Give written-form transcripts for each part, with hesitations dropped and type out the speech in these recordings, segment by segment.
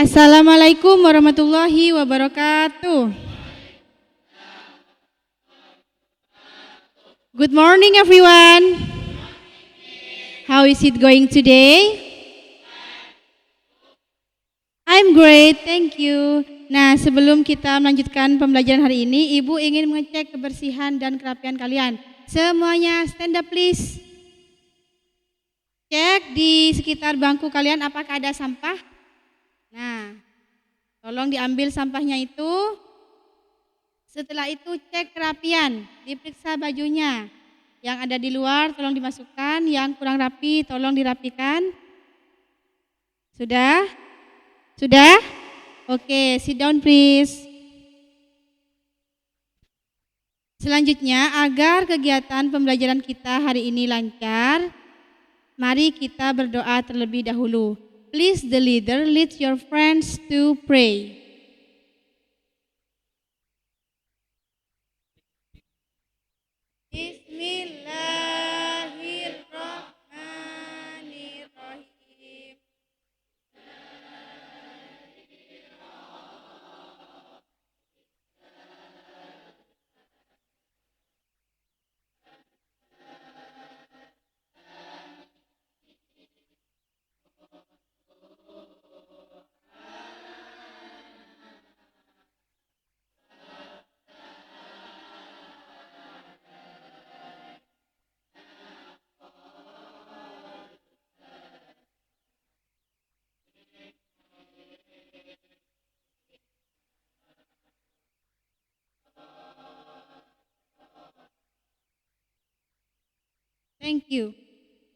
Assalamualaikum warahmatullahi wabarakatuh. Good morning everyone. How is it going today? I'm great, thank you. Nah, sebelum kita melanjutkan pembelajaran hari ini, Ibu ingin mengecek kebersihan dan kerapian kalian. Semuanya stand up please. Cek di sekitar bangku kalian apakah ada sampah. Nah, tolong diambil sampahnya itu. Setelah itu cek kerapian, diperiksa bajunya. Yang ada di luar tolong dimasukkan, yang kurang rapi tolong dirapikan. Sudah? Sudah? Oke, sit down please. Selanjutnya, agar kegiatan pembelajaran kita hari ini lancar, mari kita berdoa terlebih dahulu. Please the leader lead your friends to pray. Bismillahirrahmanirrahim. Thank you.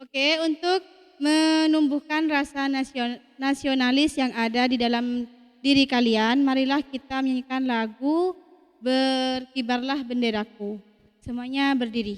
Oke, untuk menumbuhkan rasa nasionalis yang ada di dalam diri kalian, marilah kita menyanyikan lagu Berkibarlah Benderaku. Semuanya berdiri.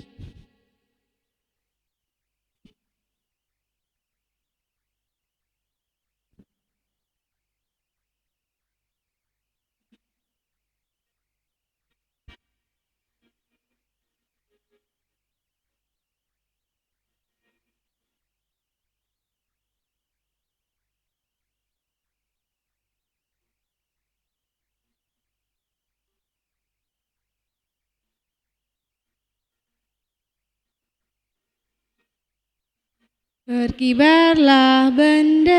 Berkibarlah benderaku,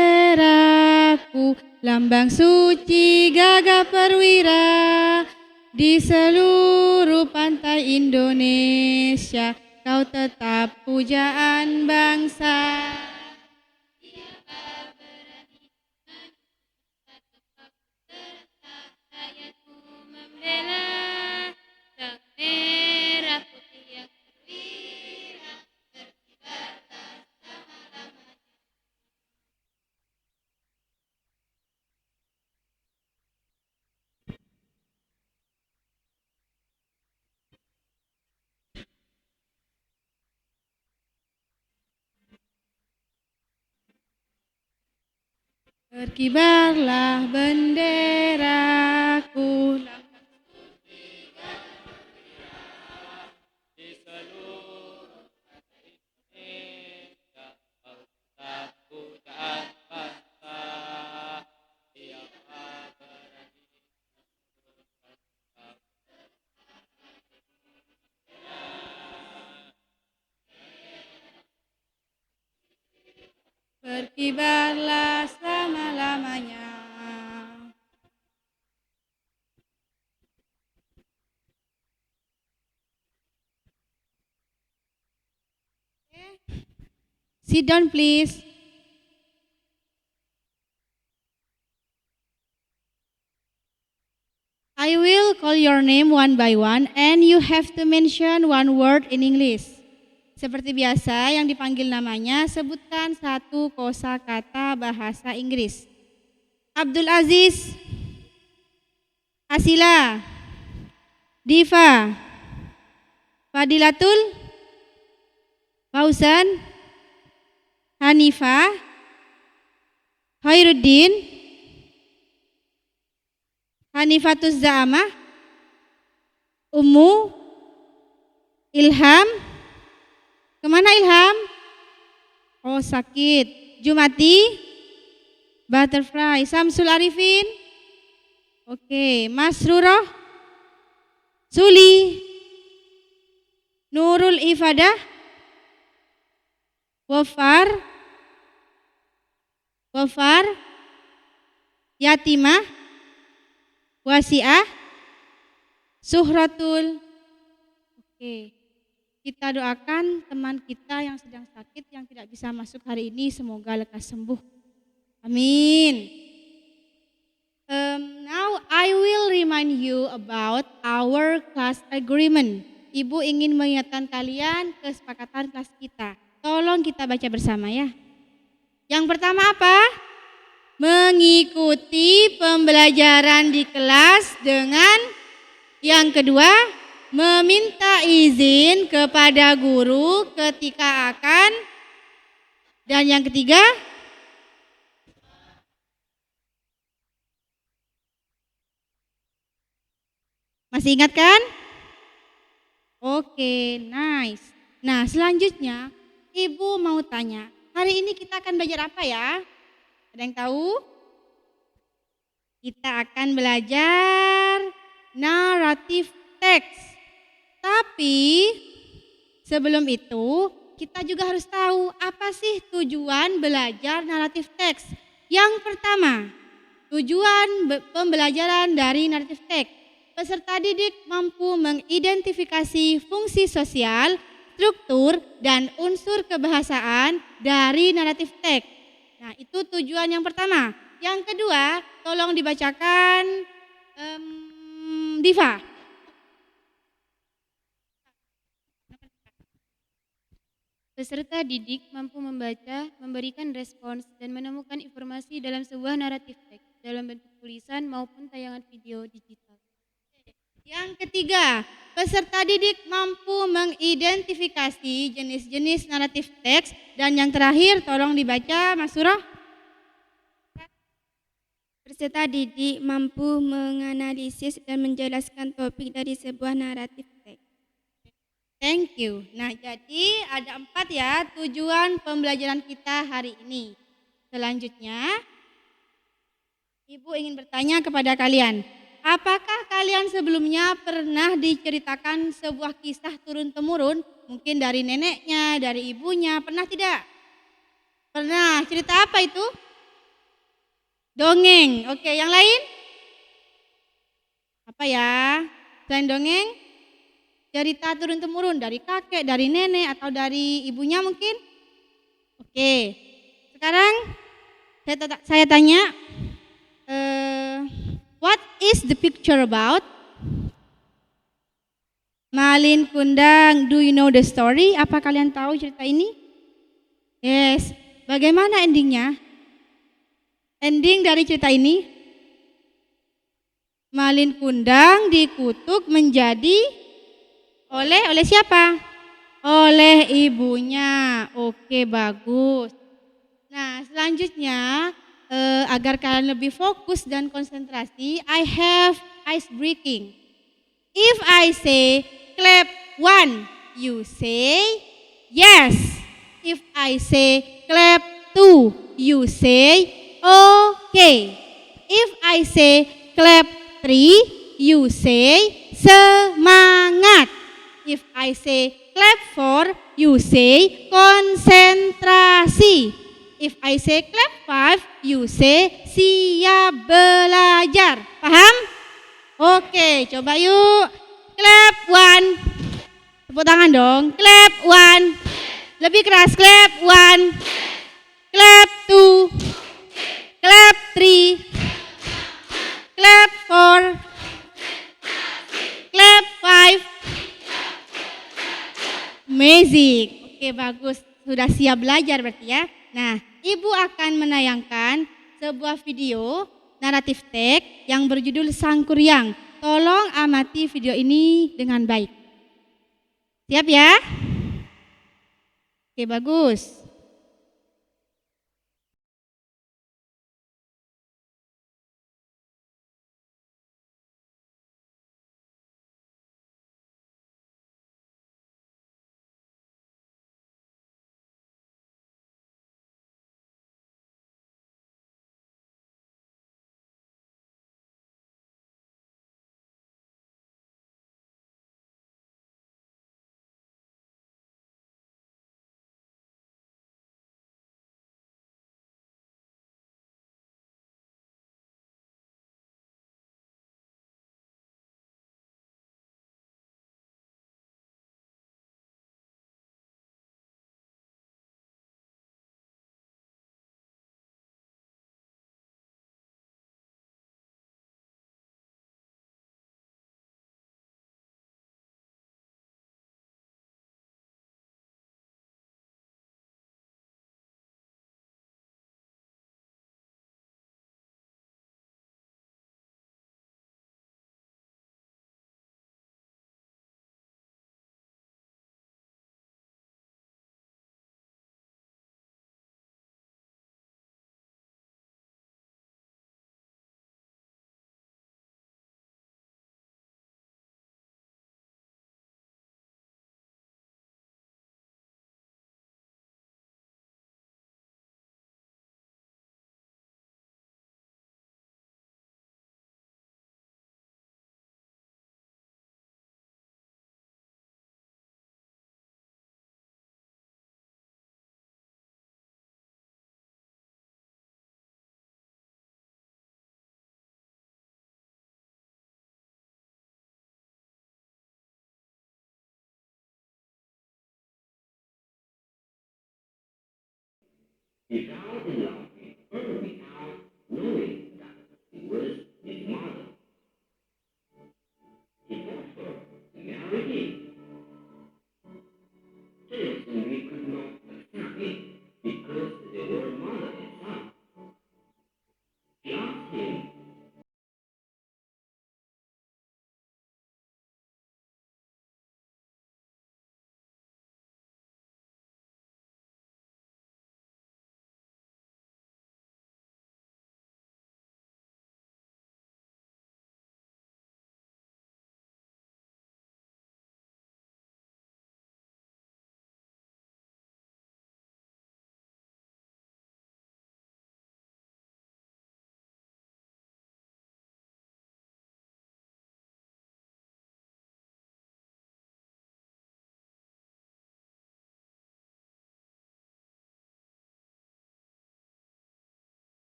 lambang suci gagah perwira. Di seluruh pantai Indonesia, kau tetap pujaan bangsa. Berkibarlah benderaku. Berkibarlah selama-lamanya. Sit down please. I will call your name one by one and you have to mention one word in English. Seperti biasa yang dipanggil namanya, sebutkan satu kosakata bahasa Inggris. Abdul Aziz, Asila, Diva, Fadilatul, Fausan, Hanifah, Khairuddin, Hanifatuz Za'amah, Ummu, Ilham. Kemana Ilham? Oh sakit. Jumati, Butterfly. Samsul Arifin? Oke. Mas Ruroh? Suli? Nurul Ifadah? Wafar? Yatimah? Wasiah? Suhratul? Oke. Kita doakan teman kita yang sedang sakit, yang tidak bisa masuk hari ini, semoga lekas sembuh. Amin. Now I will remind you about our class agreement. Ibu ingin mengingatkan kalian kesepakatan kelas kita. Tolong kita baca bersama ya. Yang pertama apa? Mengikuti pembelajaran di kelas dengan, yang kedua, meminta izin kepada guru ketika akan, dan yang ketiga, masih ingat kan? Oke, nice. Nah, selanjutnya Ibu mau tanya, hari ini kita akan belajar apa ya? Ada yang tahu? Kita akan belajar naratif teks. Tapi sebelum itu kita juga harus tahu apa sih tujuan belajar naratif teks. Yang pertama, tujuan pembelajaran dari naratif teks. Peserta didik mampu mengidentifikasi fungsi sosial, struktur, dan unsur kebahasaan dari naratif teks. Nah, itu tujuan yang pertama. Yang kedua, tolong dibacakan Diva. Peserta didik mampu membaca, memberikan respons, dan menemukan informasi dalam sebuah naratif teks dalam bentuk tulisan maupun tayangan video digital. Yang ketiga, peserta didik mampu mengidentifikasi jenis-jenis naratif teks. Dan yang terakhir, tolong dibaca Mas Surah. Peserta didik mampu menganalisis dan menjelaskan topik dari sebuah naratif teks. Thank you. Nah, jadi ada 4 ya tujuan pembelajaran kita hari ini. Selanjutnya, Ibu ingin bertanya kepada kalian, apakah kalian sebelumnya pernah diceritakan sebuah kisah turun-temurun? Mungkin dari neneknya, dari ibunya, pernah tidak? Pernah. Cerita apa itu? Dongeng. Oke, yang lain? Apa ya? Selain dongeng? Cerita turun-temurun dari kakek, dari nenek, atau dari ibunya mungkin? Oke, sekarang saya tanya, what is the picture about? Malin Kundang, do you know the story? Apa kalian tahu cerita ini? Yes, bagaimana endingnya? Ending dari cerita ini? Malin Kundang dikutuk menjadi oleh siapa? Oleh ibunya. Oke, bagus. Nah, selanjutnya agar kalian lebih fokus dan konsentrasi, I have ice breaking. If I say clap 1, you say yes. If I say clap 2, you say okay. If I say clap 3, you say semangat. If I say clap 4, you say konsentrasi. If I say clap 5, you say siap belajar. Paham? Oke, coba yuk. Clap 1. Tepuk tangan dong. Clap 1. Lebih keras. Clap 1. Clap 2. Clap 3. Clap 4. Clap 5. Magic. Oke, bagus. Sudah siap belajar berarti ya. Nah, Ibu akan menayangkan sebuah video naratif teks yang berjudul Sang Kuryang. Tolong amati video ini dengan baik. Siap ya? Oke, bagus.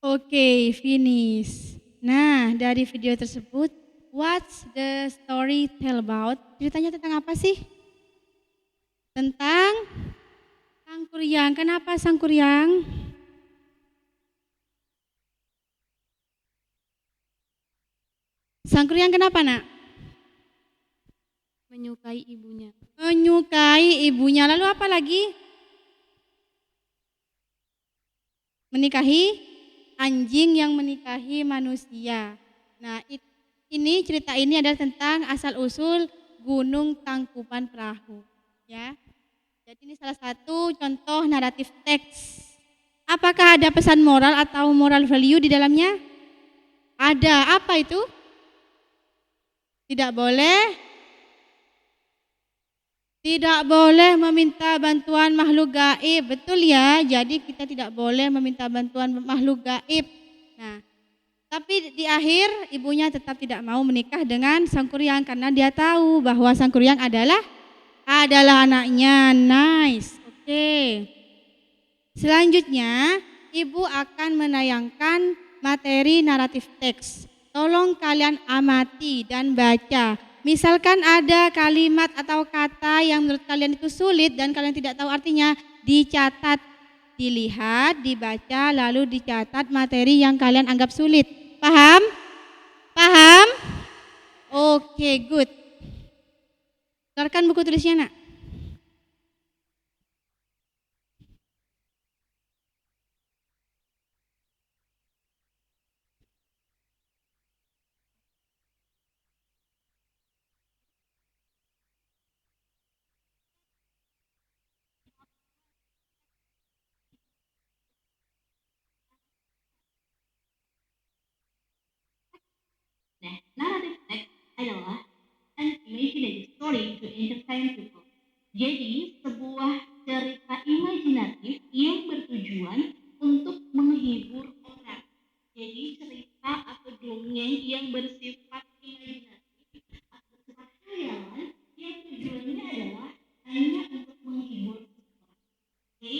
Oke, finish. Nah, dari video tersebut, what's the story tell about? Ceritanya tentang apa sih? Tentang Sangkuriang. Kenapa Sangkuriang? Sangkuriang kenapa, Nak? Menyukai ibunya. Menyukai ibunya. Lalu apa lagi? Menikahi anjing yang menikahi manusia. Nah, ini cerita ini adalah tentang asal-usul Gunung Tangkuban Perahu. Ya. Jadi ini salah satu contoh naratif teks. Apakah ada pesan moral atau moral value di dalamnya? Ada. Apa itu? Tidak boleh meminta bantuan makhluk gaib, betul ya? Jadi kita tidak boleh meminta bantuan makhluk gaib. Nah, tapi di akhir ibunya tetap tidak mau menikah dengan Sangkuriang karena dia tahu bahwa Sangkuriang adalah anaknya. Nice. Oke. Selanjutnya, ibu akan menayangkan materi naratif teks. Tolong kalian amati dan baca. Misalkan ada kalimat atau kata yang menurut kalian itu sulit dan kalian tidak tahu artinya, dicatat, dilihat, dibaca, lalu dicatat materi yang kalian anggap sulit. Paham? Paham? Oke, good. Keluarkan buku tulisnya, Nak. Nah, narrative text adalah an imaginative story to entertain people. Jadi, sebuah cerita imajinatif yang bertujuan untuk menghibur orang. Jadi, cerita atau dongeng yang bersifat imajinatif atau bersifat khayalan yang tujuannya adalah hanya untuk menghibur seseorang. Oke,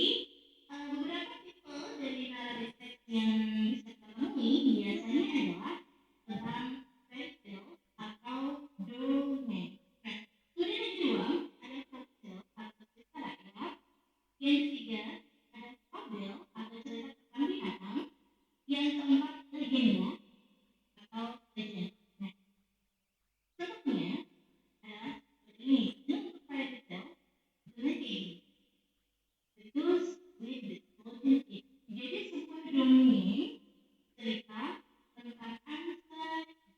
beberapa tipe dari narrative text yang bisa kita temui biasanya adalah tentang fairy tale atau dongeng. Nah, kemudian yang kedua ada folktale atau cerita rakyat. Yang ketiga ada fabel atau cerita tentang binatang. Yang keempat legenda atau legend. Nah, contohnya adalah seperti ini. Ini untuk fairy tale sebenarnya kayak gini. The Goose with the Golden Egg. Jadi sebuah dongeng cerita tentang angsa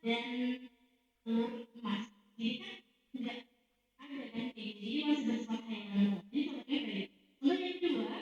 dan telur emas. Jadi kan nggak ada kan kayak gitu. Jadi masih bersifat khayalan. Jadi contohnya fairy tale. Contoh yang kedua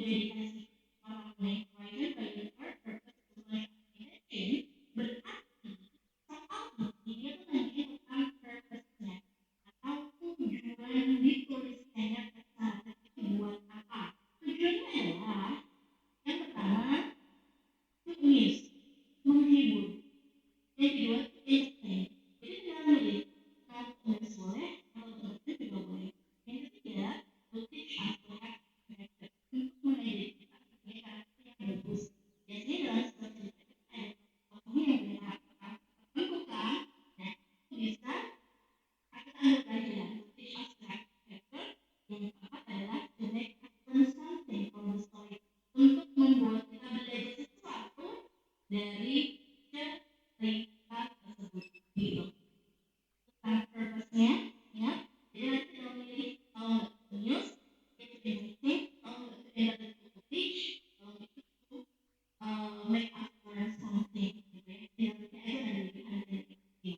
dikasih mengenai horizon by the third purpose sesuai intention, berarti soal ini dia tuh nanti tentang purpose-nya atau tujuan dituliskannya kata itu buat apa. Tujuannya adalah yang pertama to amuse, menghibur. Yang kedua to entertain. Jadi tinggal milih kalau tulis boleh, kalau tulis juga boleh. Yang ketiga to teach us to have character, untuk mendidik kita sebagai karakter yang bagus. Biasanya dalam sebuah cerita itu ada tokohnya yang punya karakter tertentu kan. Nah itu bisa kita ambil pelajaran to teach us to have character. Yang keempat adalah to make us learn something from the story, untuk membuat kita belajar sesuatu dari cerita tersebut gitu. Tentang purpose-nya, ya. Jadi nanti kita memilih kalau nggak to amuse, itu to entertain, kalau nggak to entertain to teach, kalau itu to make us learn something gitu ya. Tinggal pilih aja dari pilihan dari itu.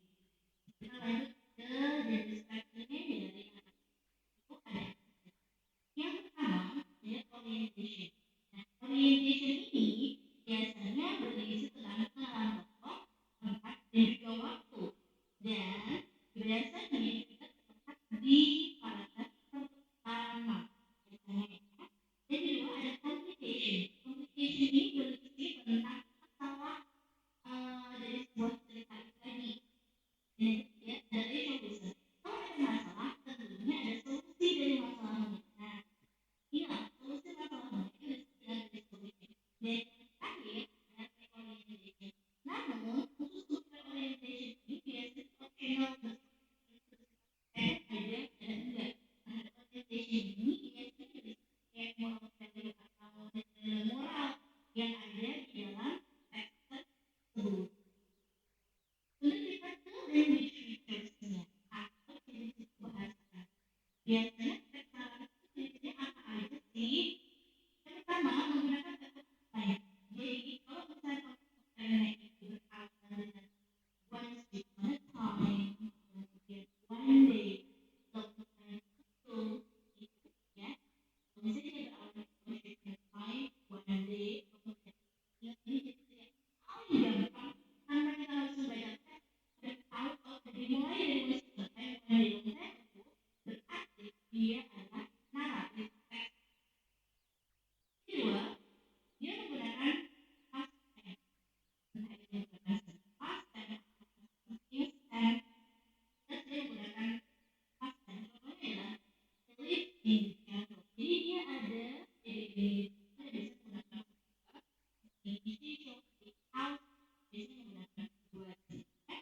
Kita lanjut ke dan description-nya dari anak itu ada. Yang pertama, ada orientation. Nah, orientation ini biasanya berisi tentang kenalan tokoh, tempat, dan juga waktu. Dan biasanya kita terletak di paragraf pertama. Biasanya ya. Dan kedua ada complication. Complication ini berisi tentang masalah dari sebuah cerita itu tadi. Dan yang ketiga ada resolution. Kalau ada masalah, tentunya ada solusi dari masalahnya. Nah, iya, solusi masalahnya itu disebut dengan resolution. Dan yang terakhir ada reorientation. Namun, khusus untuk reorientation ini biasanya optional ada dan enggak. Nah, reorientation ini biasanya disebut kayak moral value atau nilai moral yang ada di dalam teks tersebut. Kemudian kita ke language features-nya atau ciri-ciri bahasa. Biasanya teks narratif itu ciri-cirinya apa aja sih? Yang pertama menggunakan kata time. Jadi kalau misalnya kata itu berasal dengan once upon a time, kemudian one day, kemudian itu ya. Misalnya dia berawal dari once upon a time, one day, kemudian ini jadi paling gampang tanpa kita harus membaca teks dan tahu kalau dimulai dari once upon a time, one day, itu berarti dia adalah naratif teks. Kedua, dia menggunakan past tense. Entah itu menggunakan past tense atau continuous tense. Terus dia menggunakan past tense. Contohnya adalah live in the castle. Jadi dia ada kita bisa menggunakan verb, individual, the house, biasanya menggunakan dua subjek.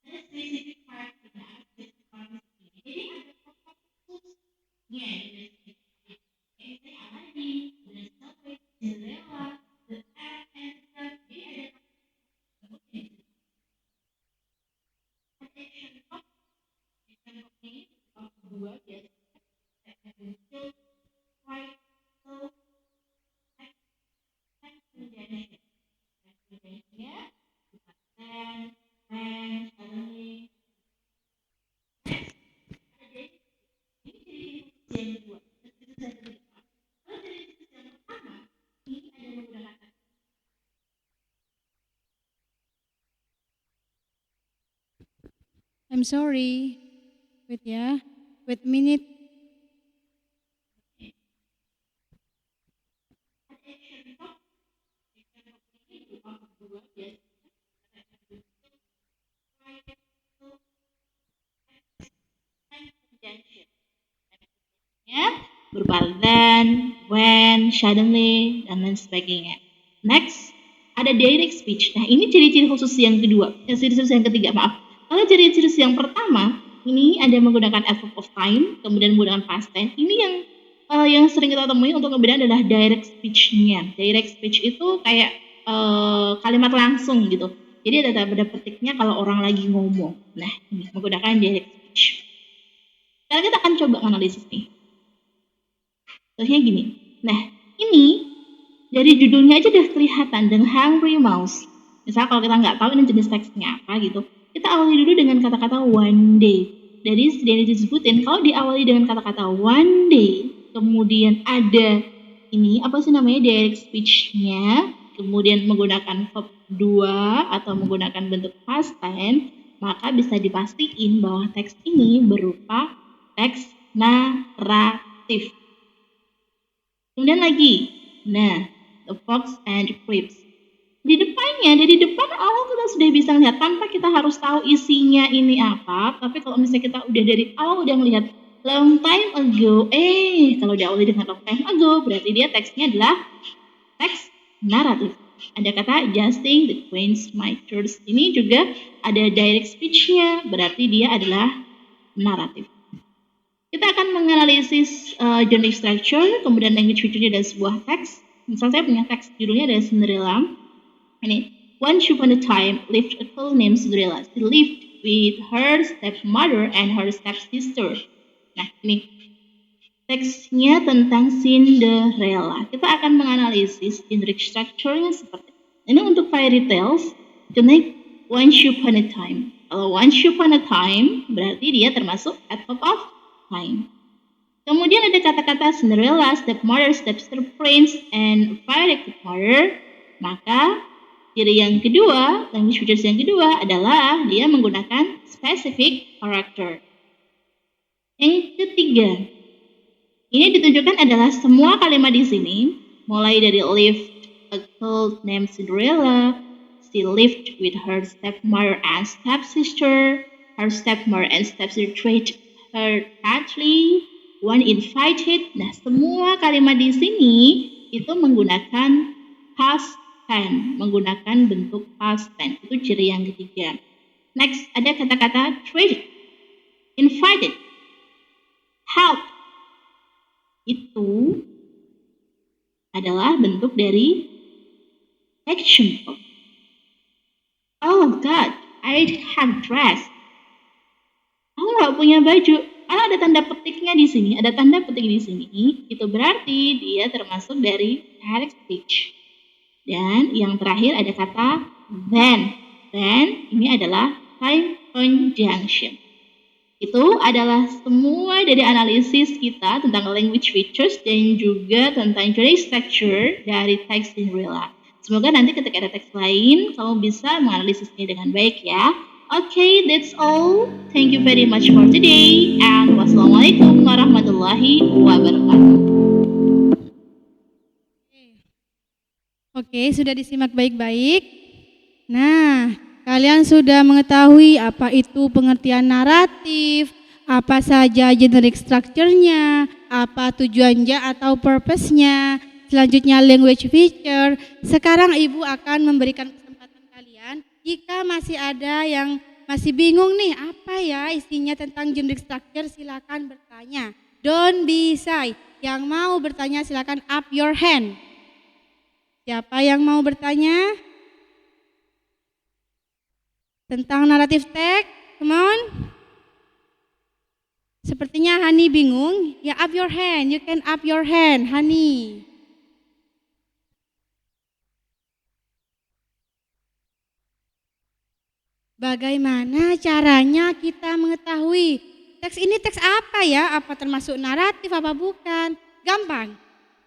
Ada specific part dengan specific part ini. Jadi ada kata khususnya di deskripsi. Misalnya Aladdin, the subway, Cinderella, the elf and stuff. Jadi ada kata khususnya. Action box. Action box ini kedua biasanya muncul right, so, and conjunction. Conjunction-nya bukan when, suddenly. Next, ada jadi ini ciri-ciri yang kedua. Ciri-ciri yang kedua. Kalau ciri-ciri yang pertama, ini ada menggunakan I'm sorry. Wait ya. Wait a minute. action box. Action box ini berupa kedua biasanya right, so, and conjunction. Ya, berupa then, when, suddenly, dan lain sebagainya. Next, ada direct speech. Nah, ini ciri-ciri khusus yang kedua. Ciri-ciri yang ketiga, maaf. Kalau ciri-ciri yang pertama, ini ada menggunakan adverb of time, kemudian menggunakan past tense. Ini yang sering kita temui untuk kemudian adalah direct speech-nya. Direct speech itu kayak kalimat langsung gitu. Jadi ada tanda petiknya kalau orang lagi ngomong. Nah, ini menggunakan direct speech. Sekarang kita akan coba analisis nih. Contohnya gini. Nah, ini dari judulnya aja udah kelihatan, The Hungry Mouse. Misalnya kalau kita nggak tahu ini jenis teksnya apa gitu, kita awali dulu dengan kata-kata one day. Dari sesudah disebutin, kalau diawali dengan kata-kata one day, kemudian ada ini apa sih namanya direct speech-nya, kemudian menggunakan verb 2 atau menggunakan bentuk past tense, maka bisa dipastikan bahwa teks ini berupa teks naratif. Kemudian lagi, nah, the fox and the crabs. Di depannya, dari depan awal kita sudah bisa lihat tanpa kita harus tahu isinya ini apa. Tapi kalau misalnya kita udah dari awal udah melihat long time ago, kalau diawali dengan long time ago, berarti dia teksnya adalah teks naratif. Ada kata adjusting the queen's miters. Ini juga ada direct speech-nya, berarti dia adalah naratif. Kita akan menganalisis genre structure, kemudian language feature dari sebuah teks. Misal saya punya teks judulnya adalah Cinderella. Ini, once upon a time lived a girl named Cinderella. She lived with her stepmother and her stepsister. Nah, ini teksnya tentang Cinderella. Kita akan menganalisis genre structure-nya seperti ini. Untuk fairy tales, contohnya once upon a time. Kalau once upon a time, berarti dia termasuk at top of time. Kemudian ada kata-kata Cinderella, stepmother, stepsister, prince, and fairy godmother. Maka ciri yang kedua, language features yang kedua adalah dia menggunakan specific character. Yang ketiga, ini ditunjukkan adalah semua kalimat di sini, mulai dari lived a girl named Cinderella, she lived with her stepmother and stepsister, her stepmother and stepsister treated her badly, one invited. Nah, semua kalimat di sini itu menggunakan past tense, menggunakan bentuk past tense. Itu ciri yang ketiga. Next, ada kata-kata treated, invited, help. Itu adalah bentuk dari action verb. Oh God, I have dress. Aku nggak punya baju. Kalau ada tanda petiknya di sini, ada tanda petik di sini, itu berarti dia termasuk dari direct speech. Dan yang terakhir ada kata then. Then ini adalah time conjunction. Itu adalah semua dari analisis kita tentang language features dan juga tentang genre structure dari teks Cinderella. Semoga nanti ketika ada teks lain, kamu bisa menganalisisnya dengan baik ya. Okay, that's all. Thank you very much for today. And wassalamualaikum warahmatullahi wabarakatuh. Oke, sudah disimak baik-baik. Nah, kalian sudah mengetahui apa itu pengertian naratif, apa saja generic structure-nya, apa tujuannya atau purpose-nya, selanjutnya language feature. Sekarang Ibu akan memberikan kesempatan kalian, jika masih ada yang masih bingung nih, apa ya isinya tentang generic structure, silakan bertanya. Don't be shy. Yang mau bertanya silakan up your hand. Siapa yang mau bertanya tentang naratif teks? Come on. Sepertinya Hani bingung. Ya, up your hand. You can up your hand, Hani. Bagaimana caranya kita mengetahui teks ini teks apa ya? Apa termasuk naratif apa bukan? Gampang.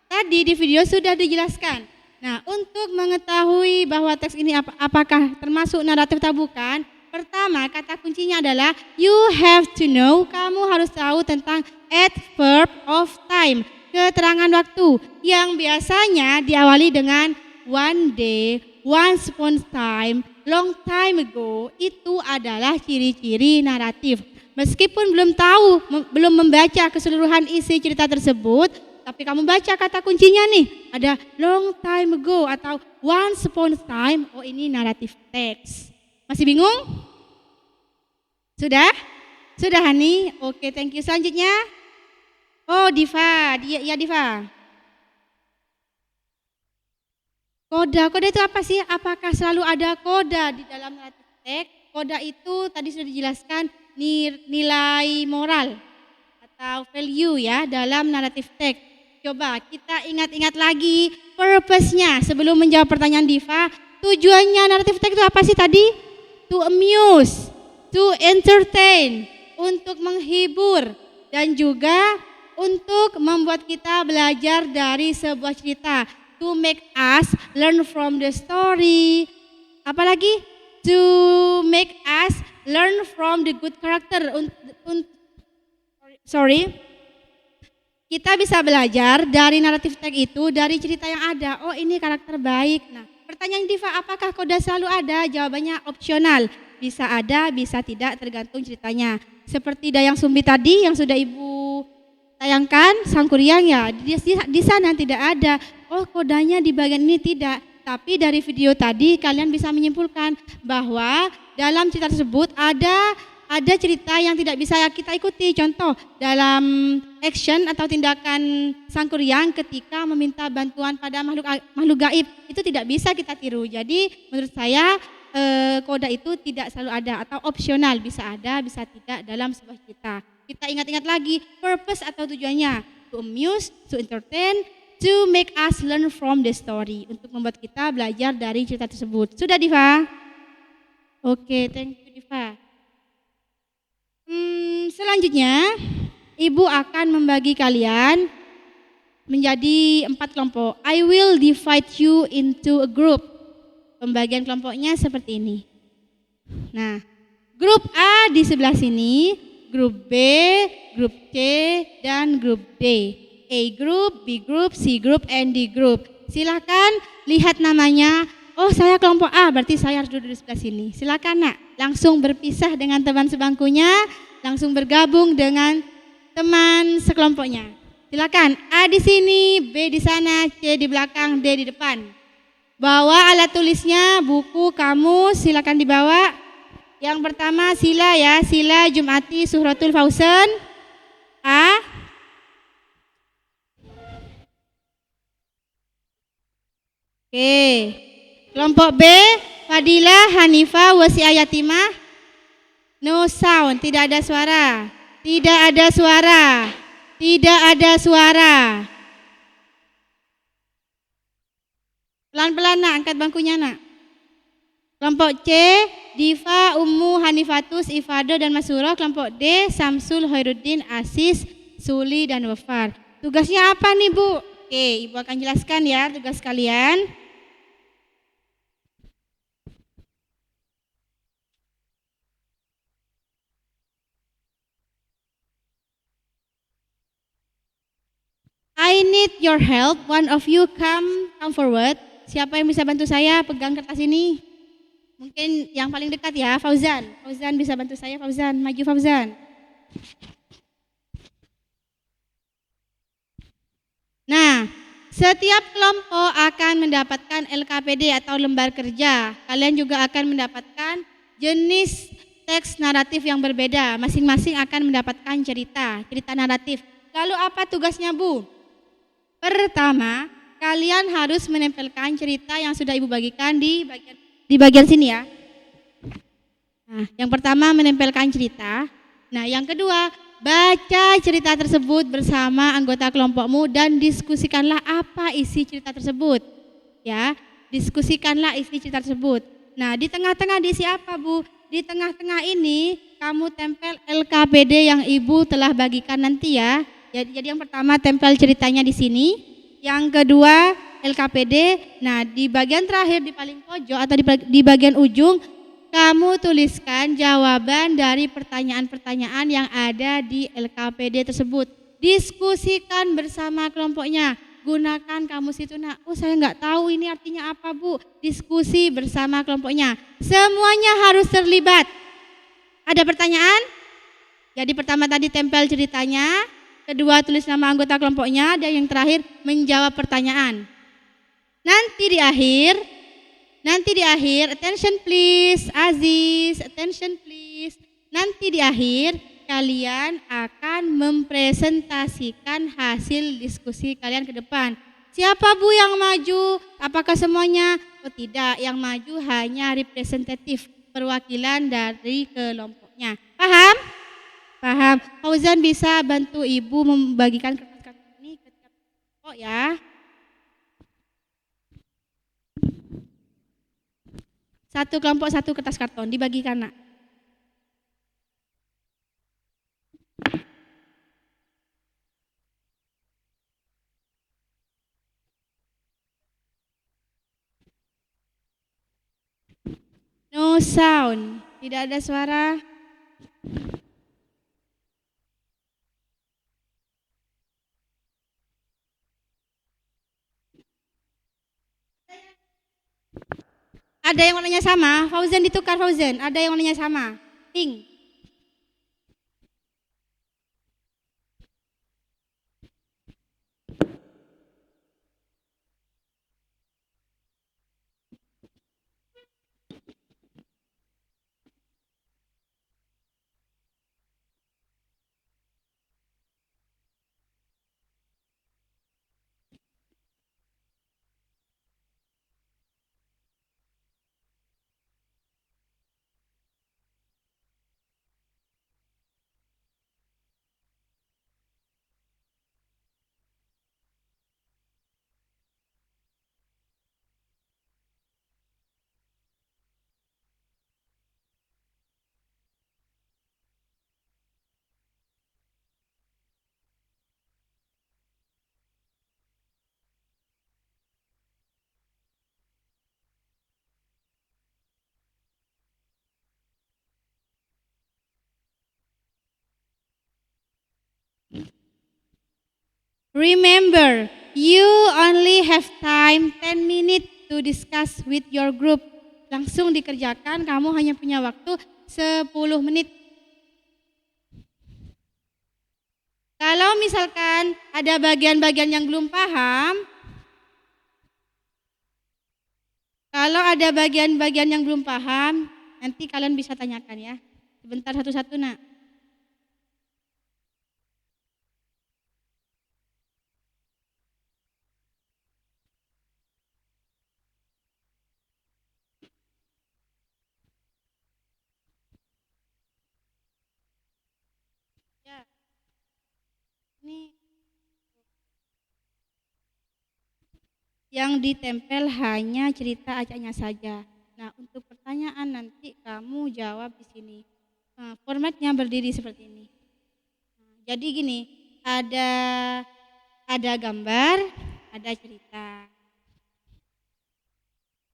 Tadi di video sudah dijelaskan. Nah, untuk mengetahui bahwa teks ini apakah termasuk naratif atau bukan, pertama kata kuncinya adalah you have to know, kamu harus tahu tentang adverb of time, keterangan waktu yang biasanya diawali dengan one day, once upon a time, long time ago. Itu adalah ciri-ciri naratif. Meskipun belum membaca keseluruhan isi cerita tersebut, tapi kamu baca kata kuncinya nih, ada long time ago atau once upon a time, oh ini naratif teks. Masih bingung? Sudah? Sudah Hani? Oke, thank you. Selanjutnya, oh Diva, ya Diva. Koda itu apa sih? Apakah selalu ada koda di dalam naratif teks? Koda itu tadi sudah dijelaskan nilai moral atau value ya dalam naratif teks. Coba kita ingat-ingat lagi purpose-nya sebelum menjawab pertanyaan Diva. Tujuannya naratif teks itu apa sih tadi? To amuse, to entertain, untuk menghibur, dan juga untuk membuat kita belajar dari sebuah cerita. To make us learn from the story. Apalagi? To make us learn from the good character. Kita bisa belajar dari naratif teks itu, dari cerita yang ada. Oh, ini karakter baik. Nah, pertanyaan Diva, apakah koda selalu ada? Jawabannya opsional. Bisa ada, bisa tidak, tergantung ceritanya. Seperti Dayang Sumbi tadi yang sudah Ibu tayangkan, Sangkuriang ya, di sana tidak ada. Oh, kodanya di bagian ini tidak. Tapi dari video tadi kalian bisa menyimpulkan bahwa dalam cerita tersebut ada cerita yang tidak bisa kita ikuti. Contoh, dalam action atau tindakan Sangkuriang ketika meminta bantuan pada makhluk gaib, itu tidak bisa kita tiru. Jadi menurut saya koda itu tidak selalu ada atau opsional, bisa ada, bisa tidak dalam sebuah cerita. Kita ingat-ingat lagi purpose atau tujuannya, to amuse, to entertain, to make us learn from the story, untuk membuat kita belajar dari cerita tersebut. Sudah Diva? Oke, thank you Diva. Selanjutnya, Ibu akan membagi kalian menjadi 4 kelompok. I will divide you into a group. Pembagian kelompoknya seperti ini. Nah, grup A di sebelah sini, grup B, grup C, dan grup D. A group, B group, C group, and D group. Silakan lihat namanya. Oh, saya kelompok A, berarti saya harus duduk di sebelah sini. Silakan Nak, langsung berpisah dengan teman sebangkunya, langsung bergabung dengan teman sekelompoknya. Silakan, A di sini, B di sana, C di belakang, D di depan. Bawa alat tulisnya, buku, kamus, silakan dibawa. Yang pertama sila ya, sila Jumati Suhratul Fauzan. A. Oke. Kelompok B, Fadilah Hanifah Wasi'ah Yatimah. No sound, tidak ada suara. Tidak ada suara. Tidak ada suara. Pelan-pelan Nak, angkat bangkunya Nak. Kelompok C, Diva, Ummu, Hanifatus, Ifado, dan Masuro. Kelompok D, Samsul, Hoiruddin, Asis, Suli, dan Wafar. Tugasnya apa nih Bu? Oke, Ibu akan jelaskan ya tugas kalian. I need your help. One of you come forward. Siapa yang bisa bantu saya pegang kertas ini? Mungkin yang paling dekat ya, Fauzan. Fauzan bisa bantu saya, Fauzan. Maju Fauzan. Nah, setiap kelompok akan mendapatkan LKPD atau lembar kerja. Kalian juga akan mendapatkan jenis teks naratif yang berbeda. Masing-masing akan mendapatkan cerita naratif. Lalu apa tugasnya Bu? Pertama, kalian harus menempelkan cerita yang sudah Ibu bagikan di bagian sini ya. Nah, yang pertama menempelkan cerita. Nah, yang kedua, baca cerita tersebut bersama anggota kelompokmu dan diskusikanlah apa isi cerita tersebut. Ya, diskusikanlah isi cerita tersebut. Nah, di tengah-tengah diisi apa Bu? Di tengah-tengah ini kamu tempel LKPD yang Ibu telah bagikan nanti ya. Jadi yang pertama tempel ceritanya di sini, yang kedua LKPD. Nah, di bagian terakhir di paling pojok atau di bagian ujung kamu tuliskan jawaban dari pertanyaan-pertanyaan yang ada di LKPD tersebut. Diskusikan bersama kelompoknya. Gunakan kamus itu Nak. Oh, saya nggak tahu ini artinya apa Bu. Diskusi bersama kelompoknya. Semuanya harus terlibat. Ada pertanyaan? Jadi pertama tadi tempel ceritanya. Kedua tulis nama anggota kelompoknya, dan yang terakhir menjawab pertanyaan. Nanti di akhir, attention please, Aziz, attention please. Nanti di akhir kalian akan mempresentasikan hasil diskusi kalian ke depan. Siapa Bu yang maju? Apakah semuanya? Oh tidak, yang maju hanya representatif, perwakilan dari kelompoknya. Paham? Paham. Fauzan bisa bantu Ibu membagikan kertas-kertas ini ke kelompok ya. Satu kelompok satu kertas karton dibagikan Nak. No sound. Tidak ada suara. Ada yang warnanya sama? Fauzan ditukar Fauzan. Ada yang warnanya sama? Pink. Remember, you only have time 10 minutes to discuss with your group. Langsung dikerjakan, kamu hanya punya waktu 10 menit. Kalau misalkan ada bagian-bagian yang belum paham, nanti kalian bisa tanyakan ya. Sebentar satu-satu nak. Ya. Ini yang ditempel hanya cerita acaknya saja. Nah, untuk pertanyaan nanti kamu jawab di sini. Nah, formatnya berdiri seperti ini. Nah, jadi gini, ada gambar, ada cerita.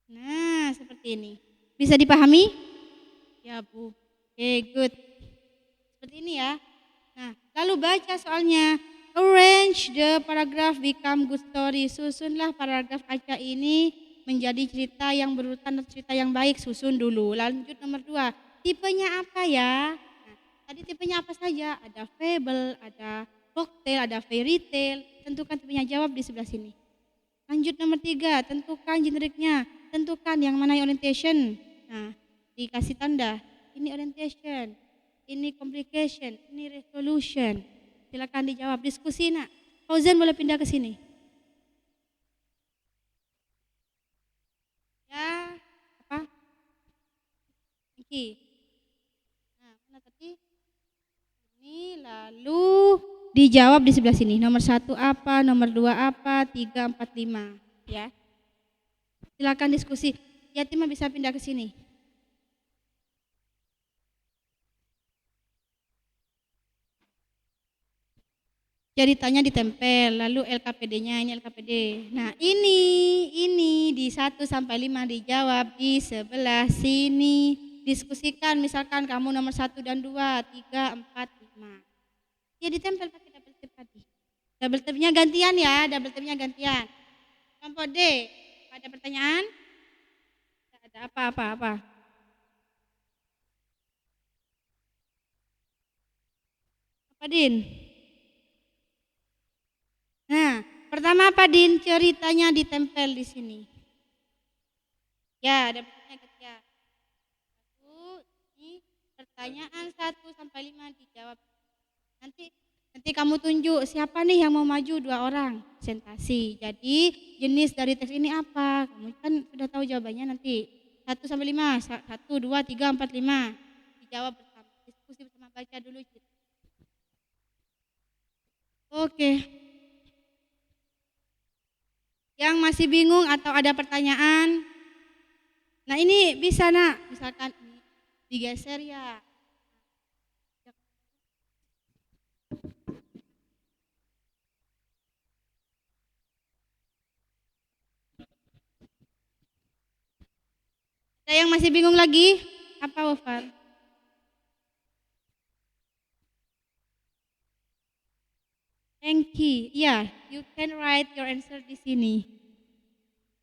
Nah, seperti ini. Bisa dipahami? Ya, Bu. Oke, good. Seperti ini ya. Nah, lalu baca soalnya. Arrange the paragraph become good story. Susunlah paragraf acak ini menjadi cerita yang berurutan dan cerita yang baik. Susun dulu. Lanjut nomor 2. Tipenya apa ya? Nah, tadi tipenya apa saja? Ada fable, ada folktale, ada fairy tale. Tentukan tipenya, jawab di sebelah sini. Lanjut nomor 3. Tentukan generiknya. Tentukan yang mana yang orientation. Nah, dikasih tanda. Ini orientation. Ini complication, ini resolution. Silakan dijawab, diskusi nak. Fauzan boleh pindah ke sini. Ya, apa? Iki. Nah, mana tadi? Ini lalu dijawab di sebelah sini. Nomor 1 apa, nomor 2 apa, 3, 4, 5. Ya. Silakan diskusi. Yatima bisa pindah ke sini. Ceritanya ditempel, lalu LKPD-nya ini LKPD. Nah, ini di 1 sampai 5 dijawab di sebelah sini. Diskusikan misalkan kamu nomor 1 dan 2, 3, 4, 5. Ya ditempel pakai double tip tadi. Double tipnya gantian ya, double tipnya gantian. Kelompok D, ada pertanyaan? Tidak ada apa-apa. Apa Din? Nah, pertama apa Din? Ceritanya ditempel di sini. Ya, ada pertanyaan ketiga. Ini pertanyaan 1 sampai 5 dijawab. Nanti kamu tunjuk siapa nih yang mau maju 2 orang presentasi. Jadi jenis dari teks ini apa? Kamu kan sudah tahu jawabannya nanti. 1 sampai 5, 1, 2, 3, 4, 5. Dijawab bersama. Diskusi bersama, baca dulu. Oke. Yang masih bingung atau ada pertanyaan? Nah ini bisa nak, misalkan ini digeser ya. Ada yang masih bingung lagi? apa Wafar? Enki. Ya, you can write your answer di sini.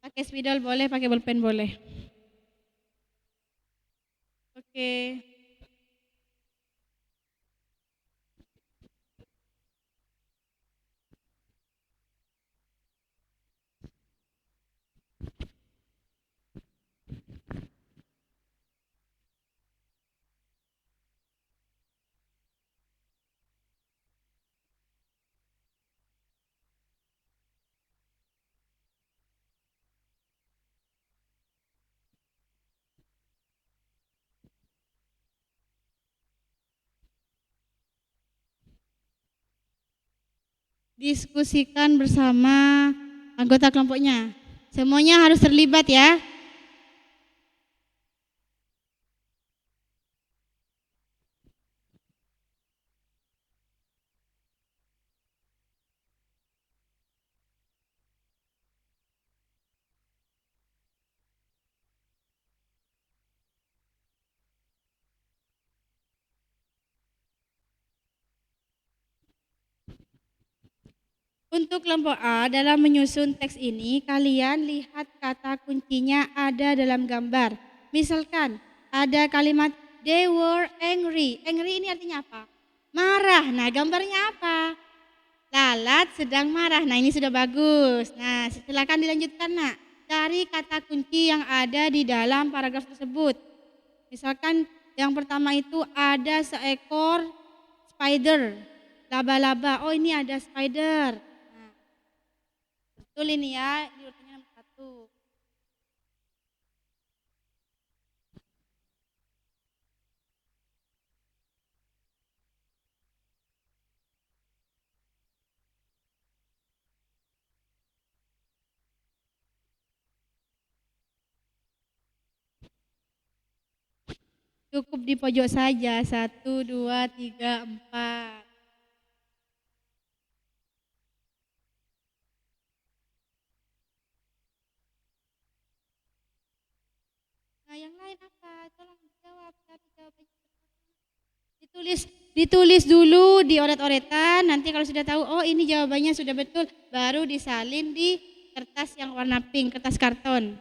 Pakai spidol boleh, pakai bolpen boleh. Oke. Diskusikan bersama anggota kelompoknya. Semuanya harus terlibat ya. Untuk kelompok A, dalam menyusun teks ini, kalian lihat kata kuncinya ada dalam gambar. Misalkan ada kalimat they were angry. Angry ini artinya apa? Marah. Nah, gambarnya apa? Lalat sedang marah. Nah, ini sudah bagus. Nah, silakan dilanjutkan, Nak. Cari kata kunci yang ada di dalam paragraf tersebut. Misalkan yang pertama itu ada seekor spider, laba-laba. Oh, ini ada spider. Nah, betul ini ya, ini urutannya nomor 1. Cukup di pojok saja, 1, 2, 3, 4. Nah, yang lain apa? Tolong jawab, cari jawabannya. Ditulis dulu di oret-oretan, nanti kalau sudah tahu, oh ini jawabannya sudah betul, baru disalin di kertas yang warna pink, kertas karton.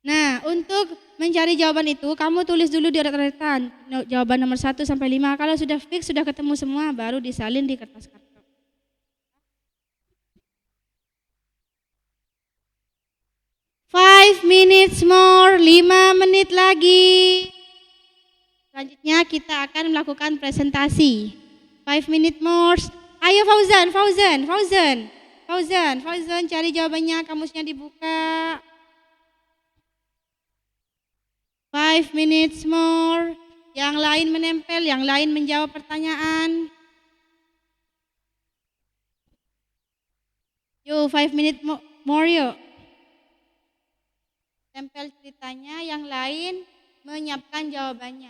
Nah, untuk mencari jawaban itu, kamu tulis dulu di oret-oretan, jawaban nomor 1 sampai 5. Kalau sudah fix, sudah ketemu semua, baru disalin di kertas karton. 5 minutes more, 5 menit lagi. Selanjutnya kita akan melakukan presentasi. 5 minutes more. Ayo Fauzan, cari jawabannya, kamusnya dibuka. 5 minutes more. Yang lain menempel, yang lain menjawab pertanyaan. Yuk, 5 minutes more yuk. Tempel ceritanya, yang lain menyiapkan jawabannya.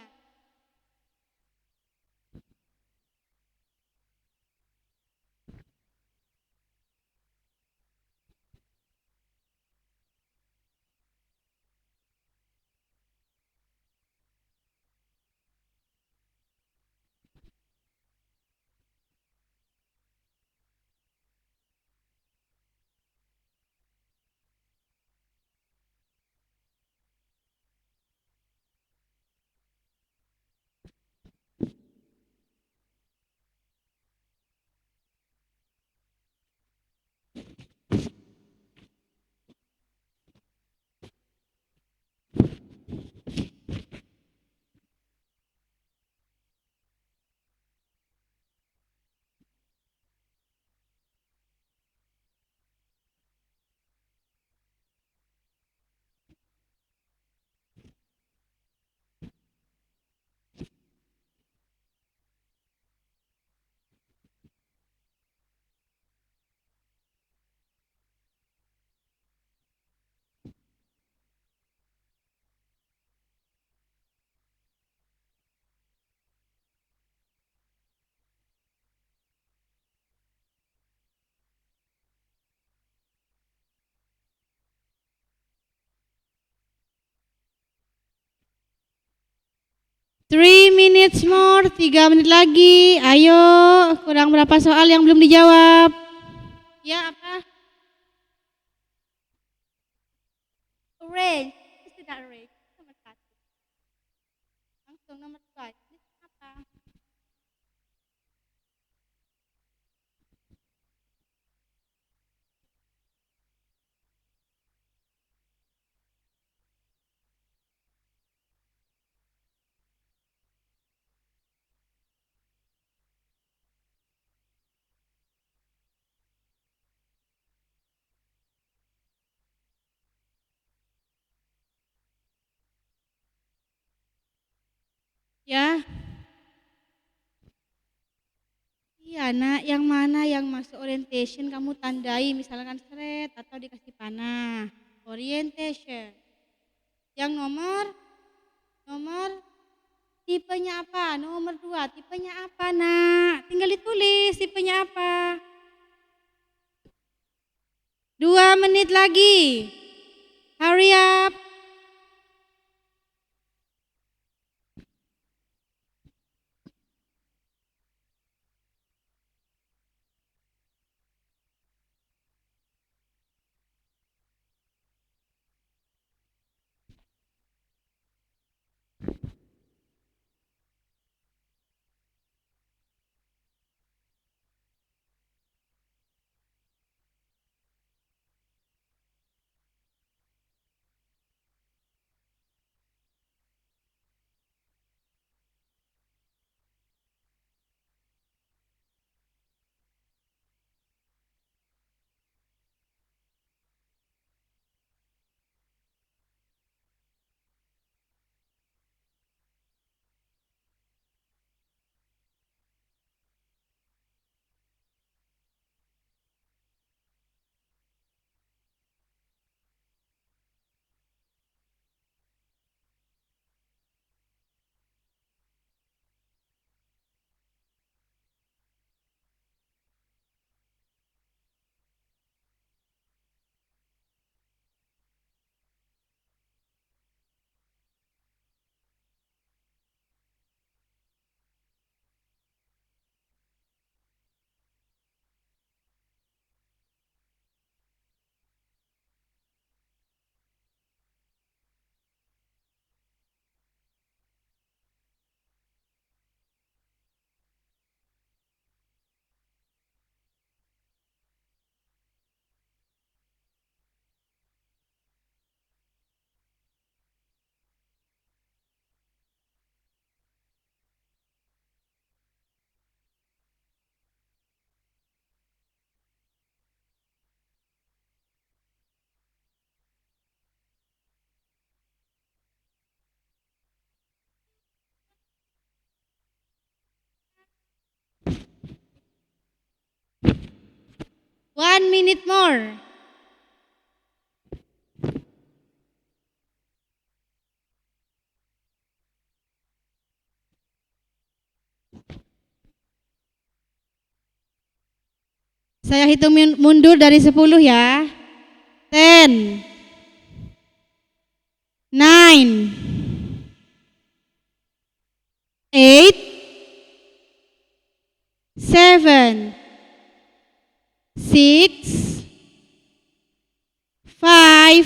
3 minutes more, 3 menit lagi. Ayo, kurang berapa soal yang belum dijawab? Ya, apa? Arrange. Itu tidak arrange. Nomor 1. Langsung nomor 2. Ini apa? Ya. Iya, nak, yang mana yang masuk orientation kamu tandai, misalkan seret atau dikasih panah. Orientation. Yang nomor tipenya apa? Nomor 2, tipenya apa, nak? Tinggal ditulis tipenya apa. 2 menit lagi. Hurry up. One minute more. Saya hitung mundur dari 10 ya. 10, 9, 8, 7, 6, 5,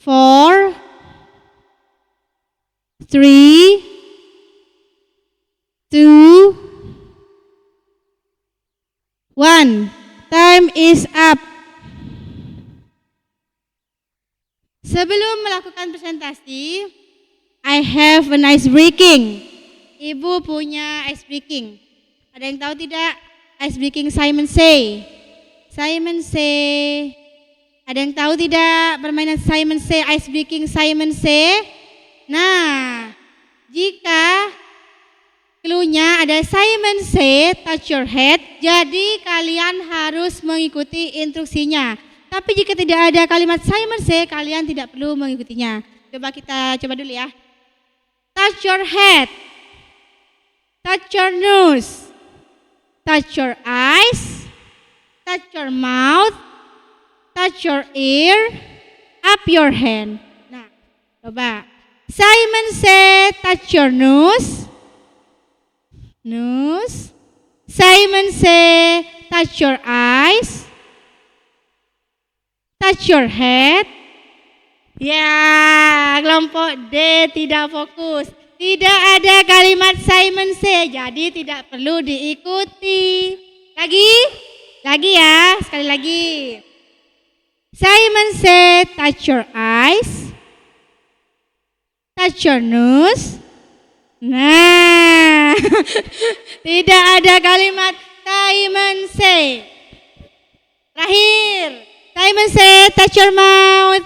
4, 3, 2, 1. Time is up. Sebelum melakukan presentasi, I have an ice breaking. Ibu punya ice breaking. Ada yang tahu tidak ice breaking Simon Say? Simon Say. Ada yang tahu tidak permainan Simon Say, ice breaking Simon Say? Nah, jika clue-nya ada Simon Say, touch your head, jadi kalian harus mengikuti instruksinya. Tapi jika tidak ada kalimat Simon Say, kalian tidak perlu mengikutinya. Kita coba dulu ya. Touch your head, touch your nose, touch your eyes, touch your mouth, touch your ear, up your hand. Nah, coba Simon said, touch your nose. Nose. Simon said, touch your eyes. Touch your head. Ya, kelompok D tidak fokus. Tidak ada kalimat Simon say, jadi tidak perlu diikuti. Lagi ya, sekali lagi. Simon said, touch your eyes. Touch your nose. Nah, tidak ada kalimat Simon say. Terakhir, Simon said, touch your mouth.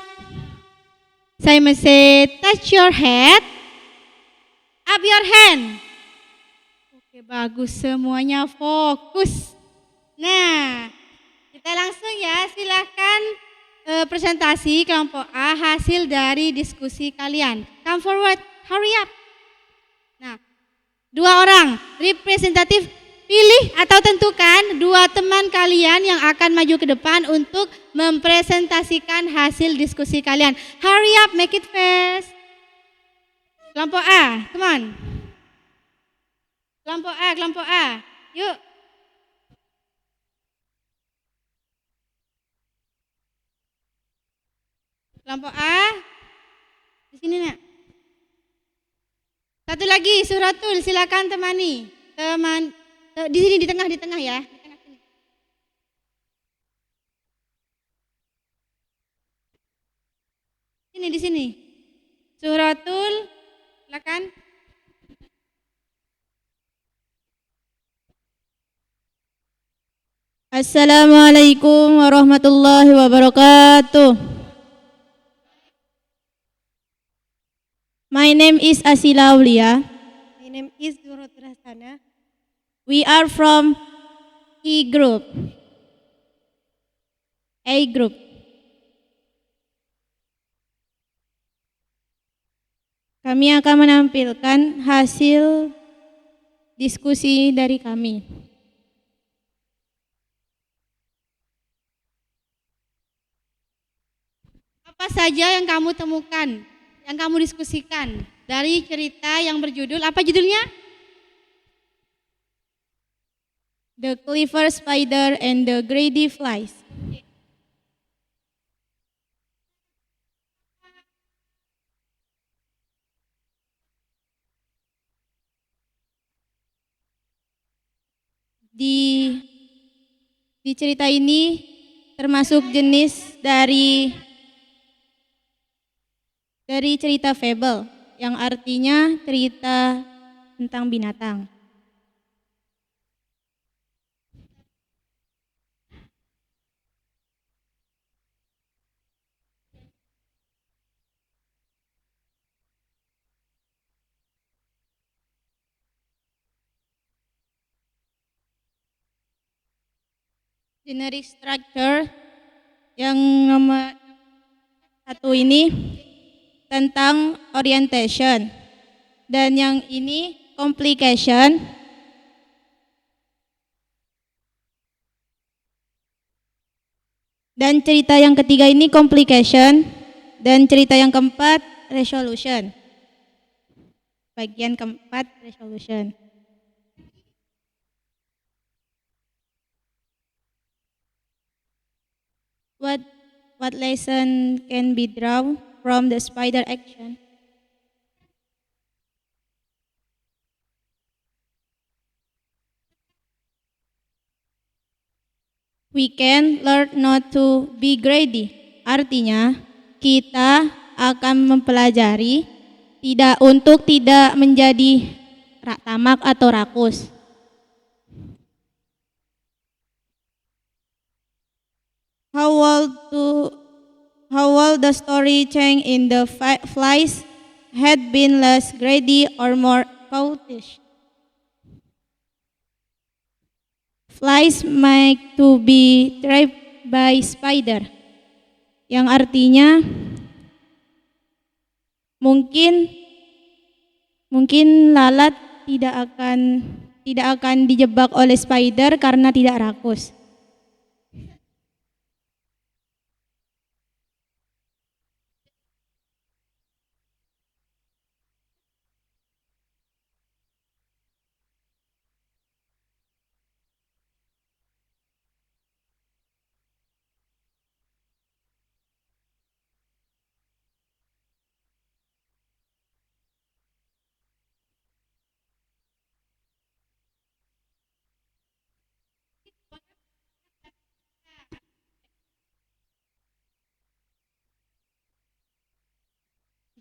Simon said, touch your head. Up your hand. Oke, bagus, semuanya fokus. Nah, kita langsung ya, silakan presentasi kelompok A hasil dari diskusi kalian. Come forward, hurry up. Nah, 2 orang representatif, pilih atau tentukan 2 teman kalian yang akan maju ke depan untuk mempresentasikan hasil diskusi kalian. Hurry up, make it fast. Kelompok A, come on. Kelompok A, yuk. Kelompok A, di sini nak. Satu lagi, Suratul, silakan temani. Di sini, di tengah ya. Di sini. Suratul, silakan. Assalamualaikum warahmatullahi wabarakatuh. My name is Asila Aulia. My name is Zuratul Hasana. We are from E group. A group. Kami akan menampilkan hasil diskusi dari kami. Apa saja yang kamu temukan, yang kamu diskusikan dari cerita yang berjudul, apa judulnya? The Clever Spider and the Greedy Flies. Di cerita ini termasuk jenis dari cerita fable yang artinya cerita tentang binatang. Generic structure yang nomor 1 ini tentang orientation, dan yang ini complication, dan cerita yang ketiga ini complication, dan cerita yang keempat resolution. Bagian keempat resolution. What lesson can be drawn from the spider action? We can learn not to be greedy. Artinya, kita akan mempelajari untuk tidak menjadi tamak atau rakus. How will the story change in the flies had been less greedy or more coquettish? Flies make to be trapped by spider, yang artinya mungkin lalat tidak akan dijebak oleh spider karena tidak rakus.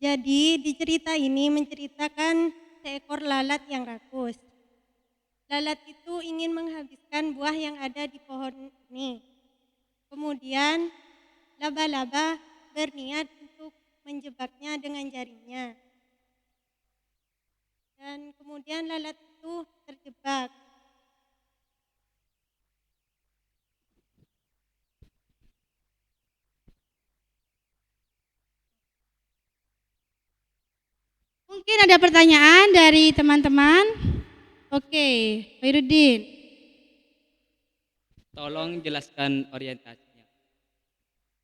Jadi di cerita ini menceritakan seekor lalat yang rakus. Lalat itu ingin menghabiskan buah yang ada di pohon ini. Kemudian laba-laba berniat untuk menjebaknya dengan jaringnya. Dan kemudian lalat itu terjebak. Mungkin ada pertanyaan dari teman-teman? Oke, Khairuddin. Tolong jelaskan orientasinya.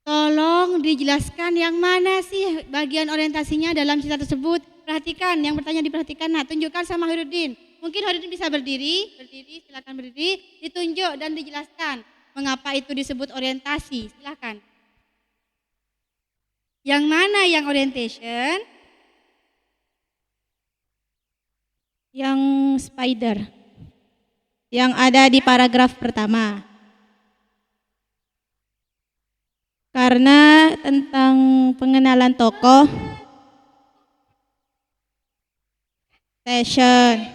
Tolong dijelaskan yang mana sih bagian orientasinya dalam cerita tersebut. Perhatikan, yang bertanya diperhatikan. Nah, tunjukkan sama Khairuddin. Mungkin Khairuddin bisa berdiri, silakan berdiri, ditunjuk dan dijelaskan mengapa itu disebut orientasi. Silakan. Yang mana yang orientation? Yang spider. Yang ada di paragraf pertama. Karena tentang pengenalan tokoh, session.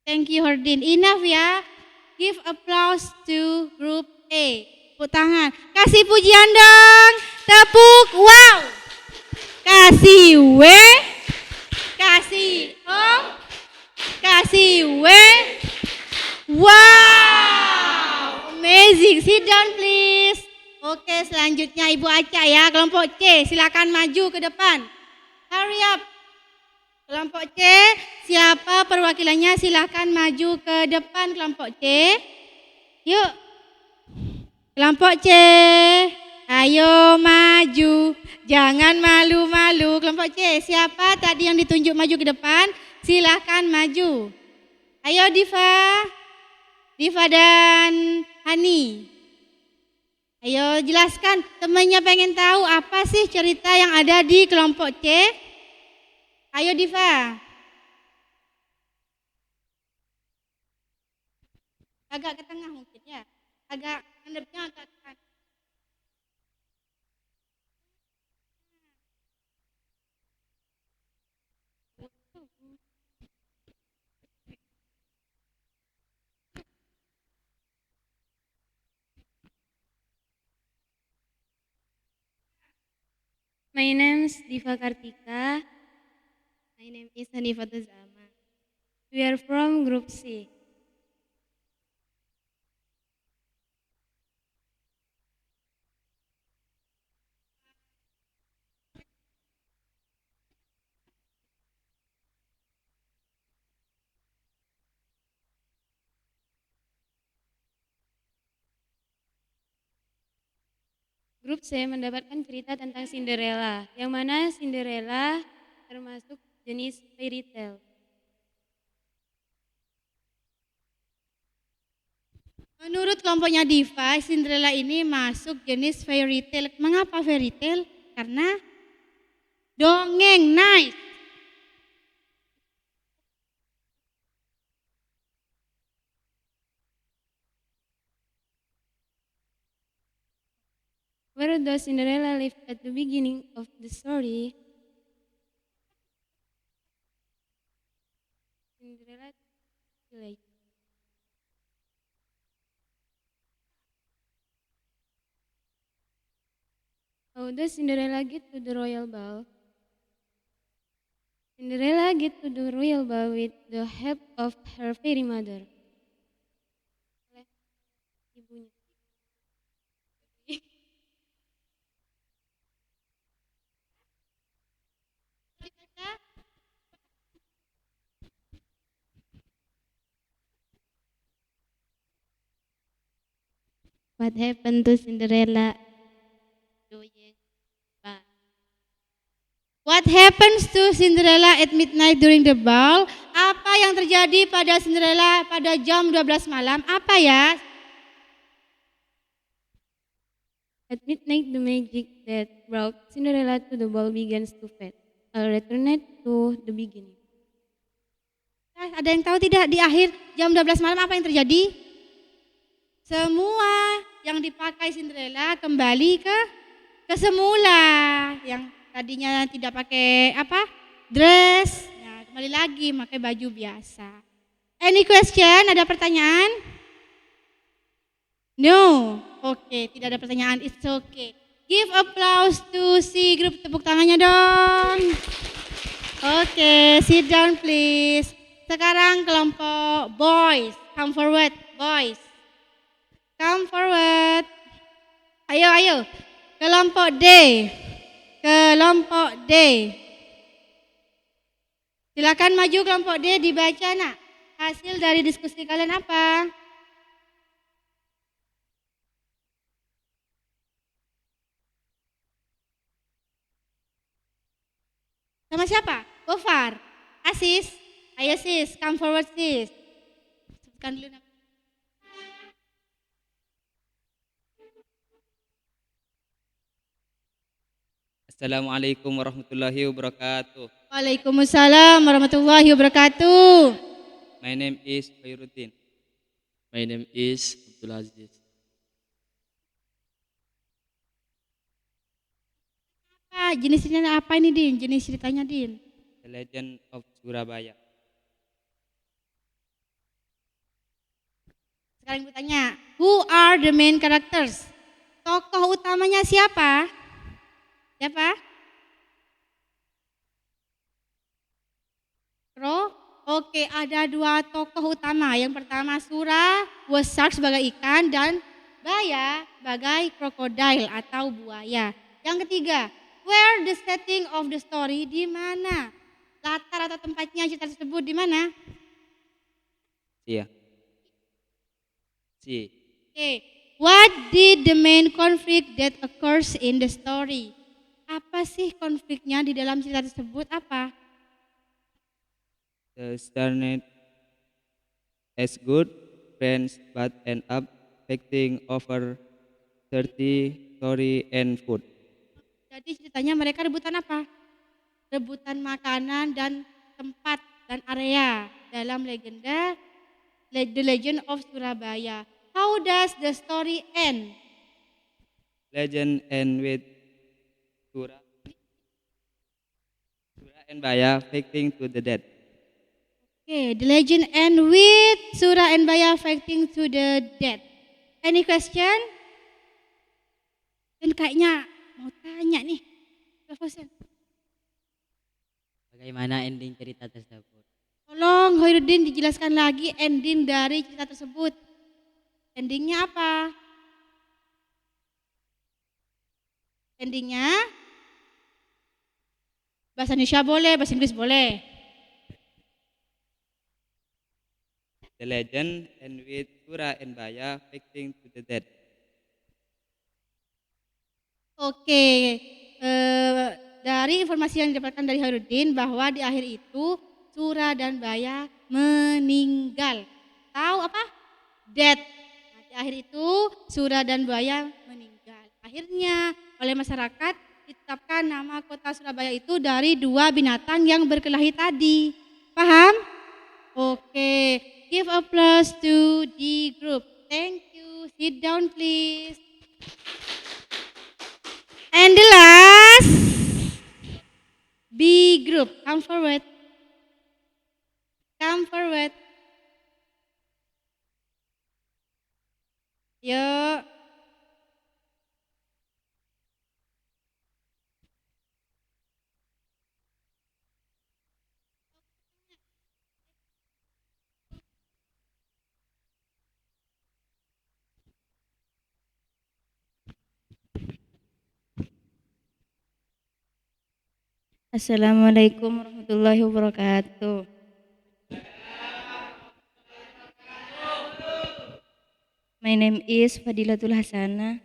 Thank you Khairuddin. Enough ya. Give applause to group A. Tepuk tangan. Kasih pujian dong. Tepuk. Wow. Kasih W. Kasih O. Kasih W. Wow. Amazing. Sit down please. Oke, selanjutnya Ibu Aca ya. Kelompok C. Silakan maju ke depan. Hurry up. Kelompok C, siapa perwakilannya silakan maju ke depan kelompok C. Yuk. Kelompok C, ayo maju. Jangan malu-malu. Kelompok C, siapa tadi yang ditunjuk maju ke depan? Silakan maju. Ayo Diva. Diva dan Hani. Ayo jelaskan, temannya pengen tahu apa sih cerita yang ada di kelompok C? Ayo Diva. Agak ke tengah mungkin ya. Agak ngadepnya agak ke kanan. My name is Diva Kartika. My name is Hanifatul Zama. We are from Group C. Grup C mendapatkan cerita tentang Cinderella, yang mana Cinderella termasuk jenis fairy tale. Menurut kelompoknya Diva, Cinderella ini masuk jenis fairy tale. Mengapa fairy tale? Karena dongeng, nice. Where does Cinderella live at the beginning of the story? Cinderella village. How does Cinderella get to the royal ball? Cinderella get to the royal ball with the help of her fairy mother. Oleh ibunya. What happened to Cinderella? What happens to Cinderella at midnight during the ball? Apa yang terjadi pada Cinderella pada jam 12 malam? Apa ya? At midnight, the magic that brought Cinderella to the ball begins to fade. I'll return it to the beginning. Ada yang tahu tidak di akhir jam 12 malam apa yang terjadi? Semua yang dipakai Cinderella kembali ke ke semula yang tadinya tidak pakai apa? Dress. Nah, kembali lagi pakai baju biasa. Any question? Ada pertanyaan? No. Oke, tidak ada pertanyaan. It's okay. Give applause to si grup, tepuk tangannya dong. Oke, sit down please. Sekarang kelompok boys, come forward, boys. Come forward. Ayo, ayo. Kelompok D. Kelompok D. Silakan maju kelompok D, dibaca nak. Hasil dari diskusi kalian apa? Sama siapa? Gofar. Asis. Ayo sis, come forward sis. Sebutkan dulu nama. Assalamualaikum warahmatullahi wabarakatuh. Waalaikumsalam warahmatullahi wabarakatuh. My name is Khairuddin. My name is Abdul Aziz. Jenis ceritanya apa ini Din? Jenis ceritanya Din? The Legend of Surabaya. Sekarang ibu tanya, who are the main characters? Tokoh utamanya siapa? Siapa? Kro? Oke, ada dua tokoh utama. Yang pertama Sura, was shark sebagai ikan, dan Baya sebagai krokodil atau buaya. Yang ketiga, where the setting of the story, di mana? Latar atau tempatnya cerita tersebut di mana? Iya. Si. Oke, what did the main conflict that occurs in the story? Apa sih konfliknya di dalam cerita tersebut? Apa? The started as good friends but end up fighting over territory and food. Jadi ceritanya mereka rebutan apa? Rebutan makanan dan tempat dan area dalam legenda The Legend of Surabaya. How does the story end? Legend end with Sura and Baya fighting to the death. Okay, the legend end with Sura and Baya fighting to the death. Any question? Dan kayaknya mau tanya nih, Profesor. Bagaimana ending cerita tersebut? Tolong Hoirudin dijelaskan lagi ending dari cerita tersebut. Endingnya apa? Endingnya bahasa Indonesia boleh, bahasa Inggris boleh. The legend end with Sura and Baya fighting to the death. Oke, dari informasi yang didapatkan dari Hoirudin bahwa di akhir itu Sura dan Baya meninggal. Tahu apa? Death. Nah, di akhir itu Sura dan Baya meninggal. Akhirnya oleh masyarakat ditetapkan nama kota Surabaya itu dari dua binatang yang berkelahi tadi. Paham? Oke, give applause to the group. Thank you. Sit down please. And the last B group, come forward. Come forward. Yuk. Assalamualaikum warahmatullahi wabarakatuh. My name is Fadilatul Hasanah.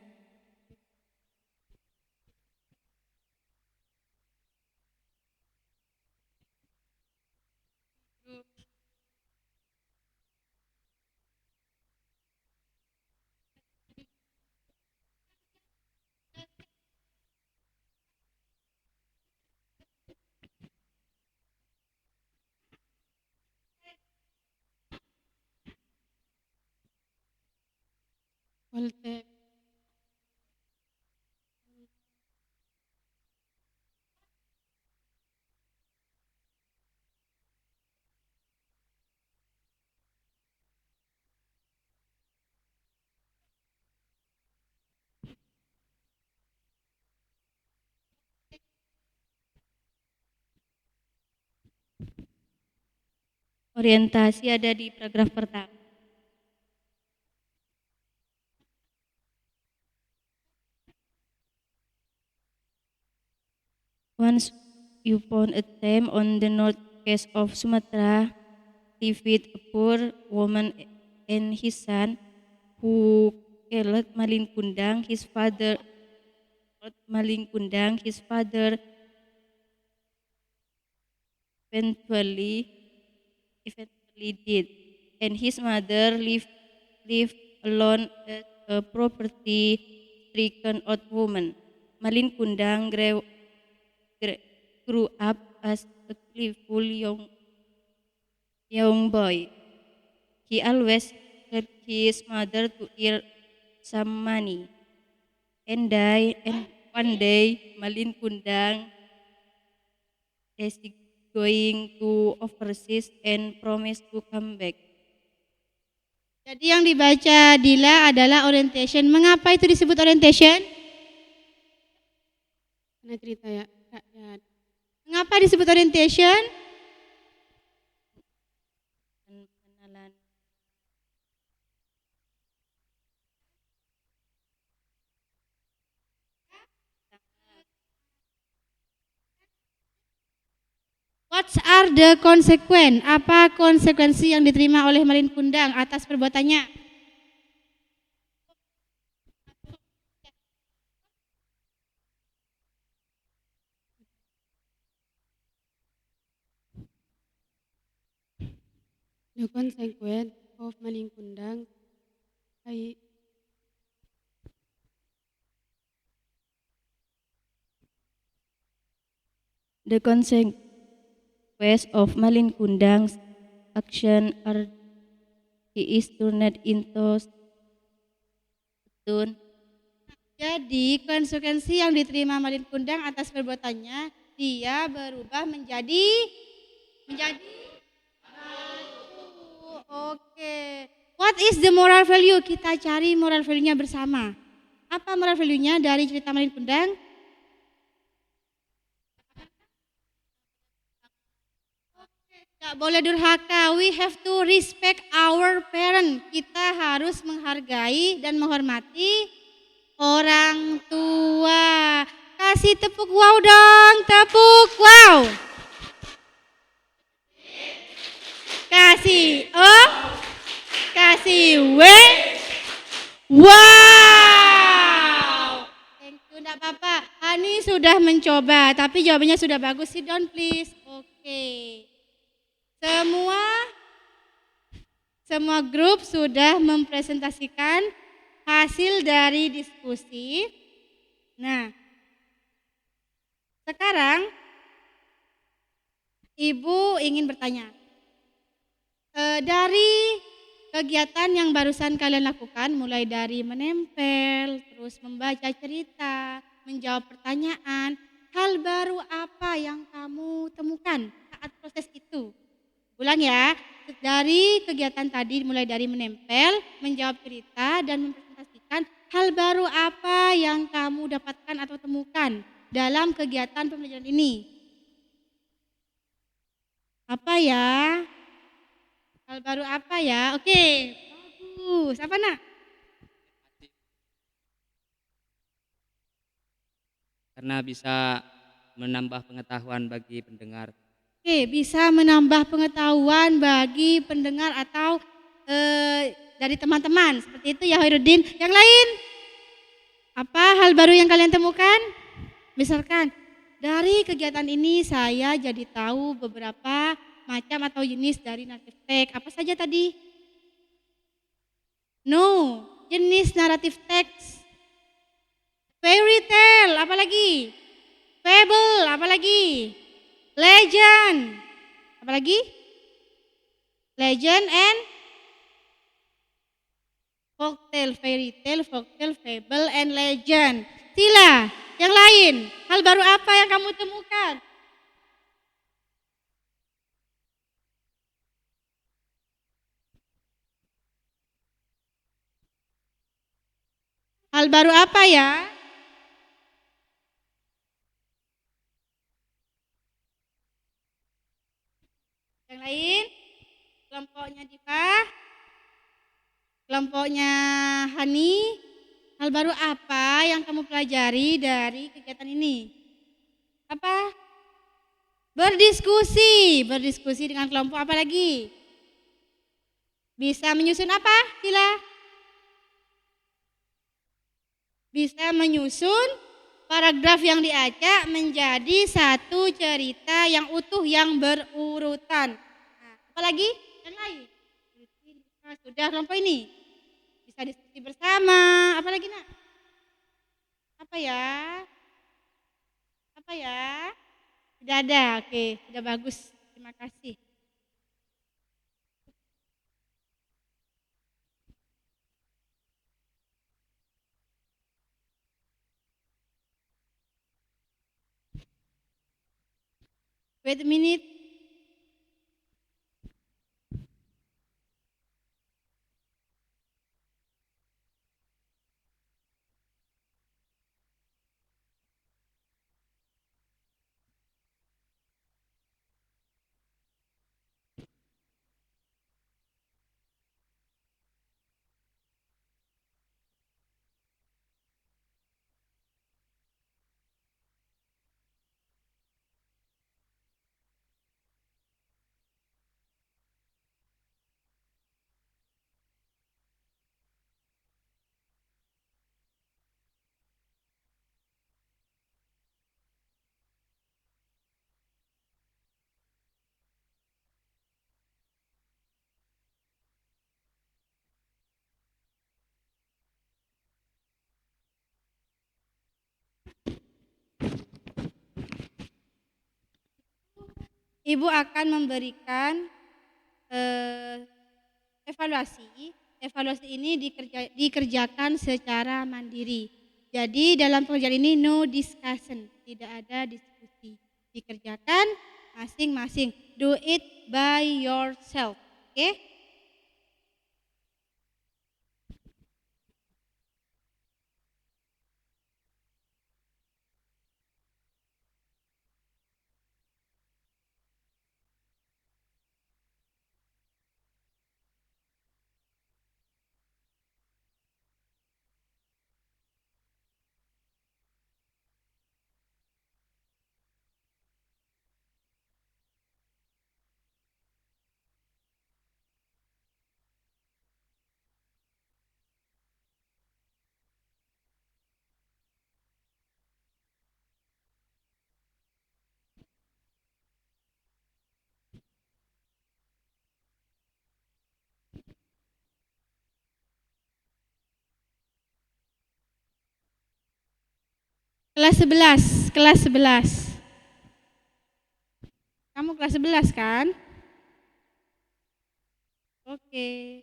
orientasi ada di paragraf pertama. Once upon a time on the north coast of Sumatra lived a poor woman and his son who killed Malin Kundang, his father eventually did, and his mother lived alone as a poverty-stricken old woman. Malin Kundang grew up as a playful young boy. He always helped his mother to earn some money. And one day, Malin Kundang is going to overseas and promised to come back. Jadi yang dibaca Dila adalah orientation. Mengapa itu disebut orientation? Karena cerita ya, rakyat. Mengapa disebut orientation? Pengenalan. What are the consequence? Apa konsekuensi yang diterima oleh Malin Kundang atas perbuatannya? The consequence of Malin Kundang, The consequence of Malin Kundang's action are he is turned into stone. Jadi konsekuensi yang diterima Malin Kundang atas perbuatannya, dia berubah menjadi batu. Oke. What is the moral value? Kita cari moral value-nya bersama. Apa moral value-nya dari cerita Malin Kundang? Tidak boleh durhaka. We have to respect our parent. Kita harus menghargai dan menghormati orang tua. Kasih tepuk wow dong, tepuk wow. Kasih O, kasih W. Wow. Thank you, enggak apa-apa. Hani sudah mencoba, tapi jawabannya sudah bagus. Sit down please. Oke. Semua grup sudah mempresentasikan hasil dari diskusi. Nah, sekarang Ibu ingin bertanya. Dari kegiatan yang barusan kalian lakukan, mulai dari menempel, terus membaca cerita, menjawab pertanyaan, hal baru apa yang kamu temukan saat proses itu? Ulang ya, dari kegiatan tadi mulai dari menempel, menjawab cerita, dan mempresentasikan hal baru apa yang kamu dapatkan atau temukan dalam kegiatan pembelajaran ini. Apa ya? Hal baru apa ya? Oke, bagus. Apa nak? Karena bisa menambah pengetahuan bagi pendengar. Oke, bisa menambah pengetahuan bagi pendengar atau dari teman-teman. Seperti itu ya Hoirudin. Yang lain? Apa hal baru yang kalian temukan? Misalkan, dari kegiatan ini saya jadi tahu beberapa macam atau jenis dari narrative text. Apa saja tadi? No, jenis narrative text. Fairy tale, apa lagi? Fable, apa lagi? Legend, apa lagi? Legend and folktale, fairy tale, folktale, fable, and legend. Sila, yang lain, hal baru apa yang kamu temukan? Hal baru apa ya? Yang lain? Kelompoknya Hani, hal baru apa yang kamu pelajari dari kegiatan ini? Apa? Berdiskusi dengan kelompok apa lagi? Bisa menyusun apa? Sila. Bisa menyusun paragraf yang diacak menjadi satu cerita yang utuh yang berurutan. Nah, apalagi yang lain? Nah, sudah kelompok ini. Bisa diskusi bersama. Apalagi nak? Apa ya? Apa ya? Tidak ada. Oke, sudah bagus. Terima kasih. Wait a minute. Ibu akan memberikan evaluasi. Evaluasi ini dikerjakan secara mandiri. Jadi dalam pekerjaan ini no discussion, tidak ada diskusi. Dikerjakan masing-masing. Do it by yourself. Oke? Kelas 11. Kamu kelas 11 kan? Oke.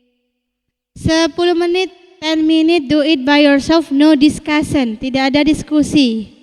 10 menit, 10 minute, do it by yourself, no discussion, tidak ada diskusi.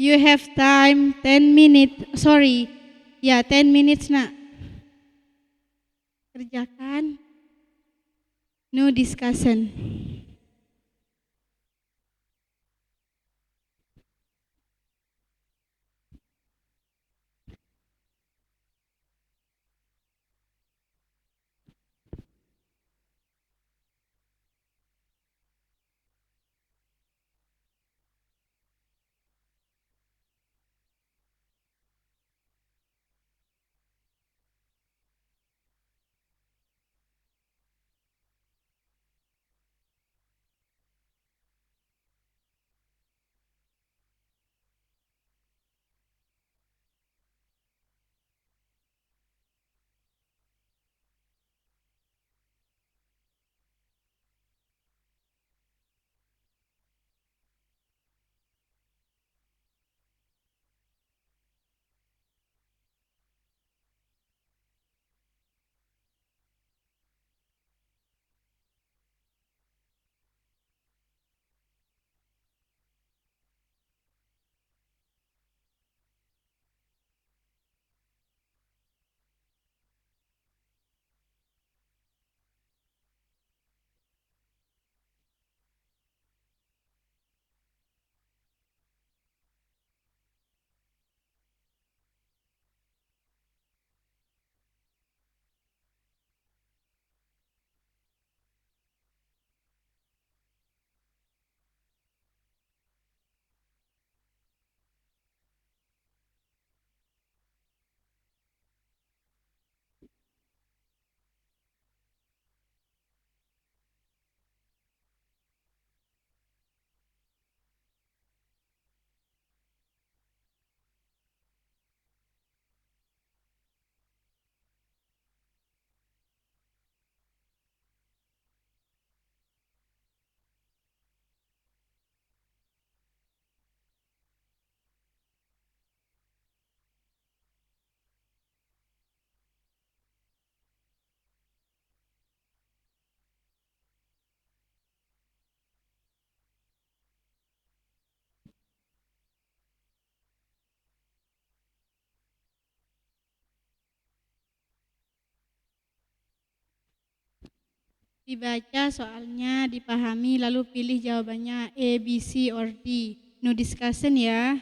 You have time 10 minutes. Sorry. Ya, 10 minutes, Nak. Kerjakan. No discussion. Dibaca soalnya, dipahami, lalu pilih jawabannya A, B, C, or D. No discussion ya.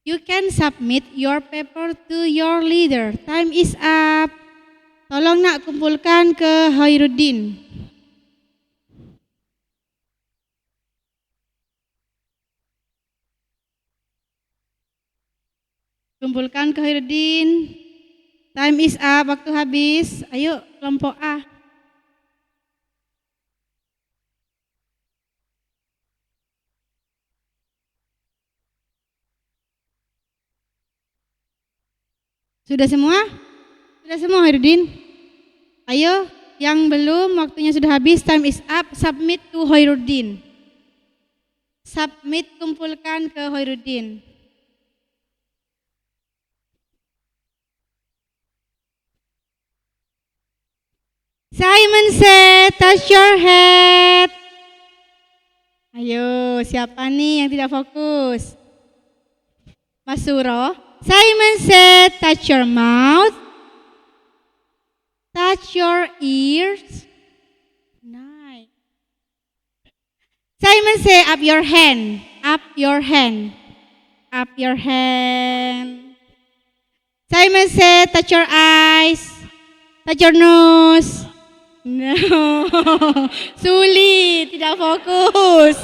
You can submit your paper to your leader. Time is up. Tolong nak kumpulkan ke Hoirudin. Kumpulkan ke Hoirudin. Time is up, waktu habis. Ayo kelompok A. Sudah semua? Sudah semua Hoirudin? Ayo, yang belum waktunya sudah habis, time is up, submit to Hoirudin. Submit, kumpulkan ke Hoirudin. Simon said, touch your head. Ayo, siapa nih yang tidak fokus? Mas Suro. Simon said, touch your mouth. Touch your ears. Nice. Simon say, up your hand. Up your hand. Up your hand. Simon say, touch your eyes. Touch your nose. No. Sulit, tidak fokus.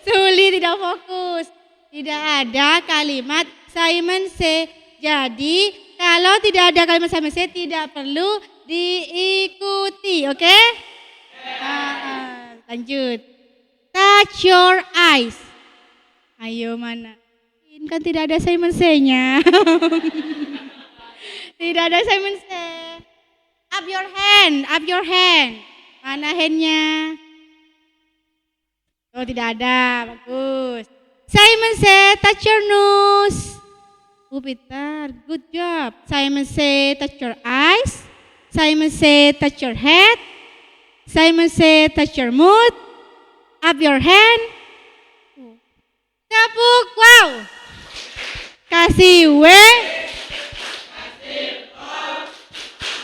Sulit, tidak fokus. Tidak ada kalimat Simon say. Jadi, kalau tidak ada kalimat Simon say, tidak perlu diikuti, oke? Lanjut. Touch your eyes. Ayo mana? Kan tidak ada Simon say-nya. Tidak ada Simon say. Up your hand, up your hand. Mana hand-nya? Oh, tidak ada. Bagus. Simon say, touch your nose. Oh, Peter, good job. Simon say, touch your eyes. Simon say, touch your head. Simon say, touch your mouth. Up your hand. Tepuk, wow. Kasih W.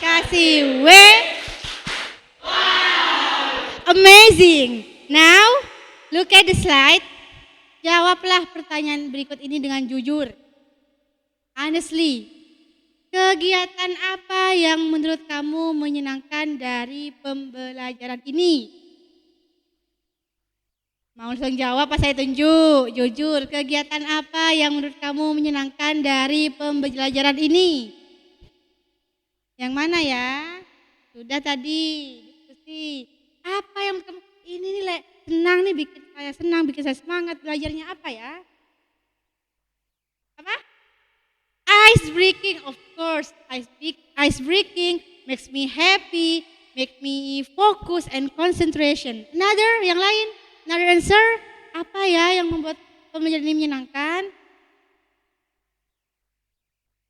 Kasih W. Amazing. Now, look at the slide. Jawablah pertanyaan berikut ini dengan jujur. Honestly, kegiatan apa yang menurut kamu menyenangkan dari pembelajaran ini? Mau langsung jawab pas saya tunjuk? Jujur, kegiatan apa yang menurut kamu menyenangkan dari pembelajaran ini? Yang mana ya? Sudah tadi diskusi. Apa yang kamu, ini nih Le, senang nih, bikin saya senang, bikin saya semangat, belajarnya apa ya? Apa? Ice breaking, of course. Ice breaking makes me happy, make me focus and concentration. Another, yang lain, another answer. Apa ya yang membuat pembelajaran ini menyenangkan?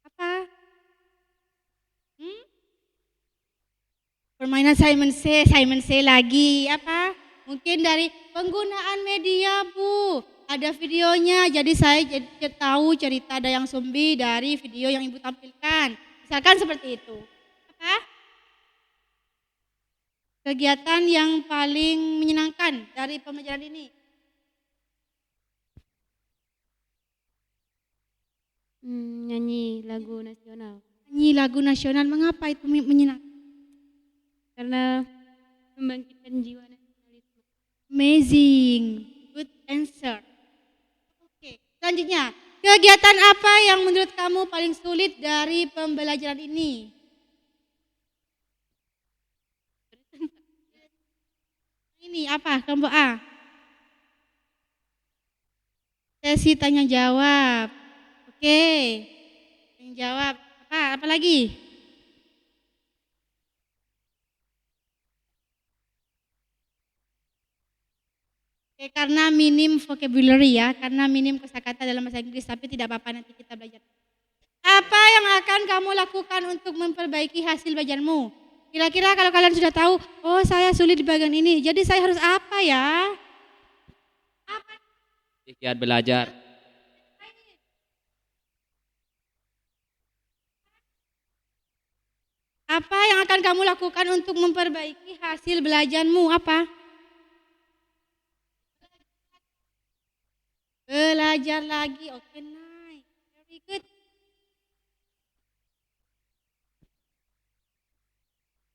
Apa? Permainan Simon say lagi. Apa? Mungkin dari penggunaan media, Bu. Ada videonya, jadi saya tahu cerita Dayang Sumbi dari video yang Ibu tampilkan. Misalkan seperti itu. Apa? Kegiatan yang paling menyenangkan dari pembelajaran ini. Nyanyi lagu nasional. Nyanyi lagu nasional, mengapa itu menyenangkan? Karena membangkitkan jiwa nasionalisme. Amazing, good answer. Oke, selanjutnya, kegiatan apa yang menurut kamu paling sulit dari pembelajaran ini? Ini apa? Kelompok A. Sesi tanya jawab. Oke, tanya jawab. Apa lagi? Oke, karena minim vocabulary ya, karena minim kosakata dalam bahasa Inggris, tapi tidak apa-apa, nanti kita belajar. Apa yang akan kamu lakukan untuk memperbaiki hasil belajarmu? Kira-kira kalau kalian sudah tahu, oh saya sulit di bagian ini, jadi saya harus apa ya? Apa? Giat belajar. Apa yang akan kamu lakukan untuk memperbaiki hasil belajarmu? Apa? Belajar lagi, oke, nice, very good.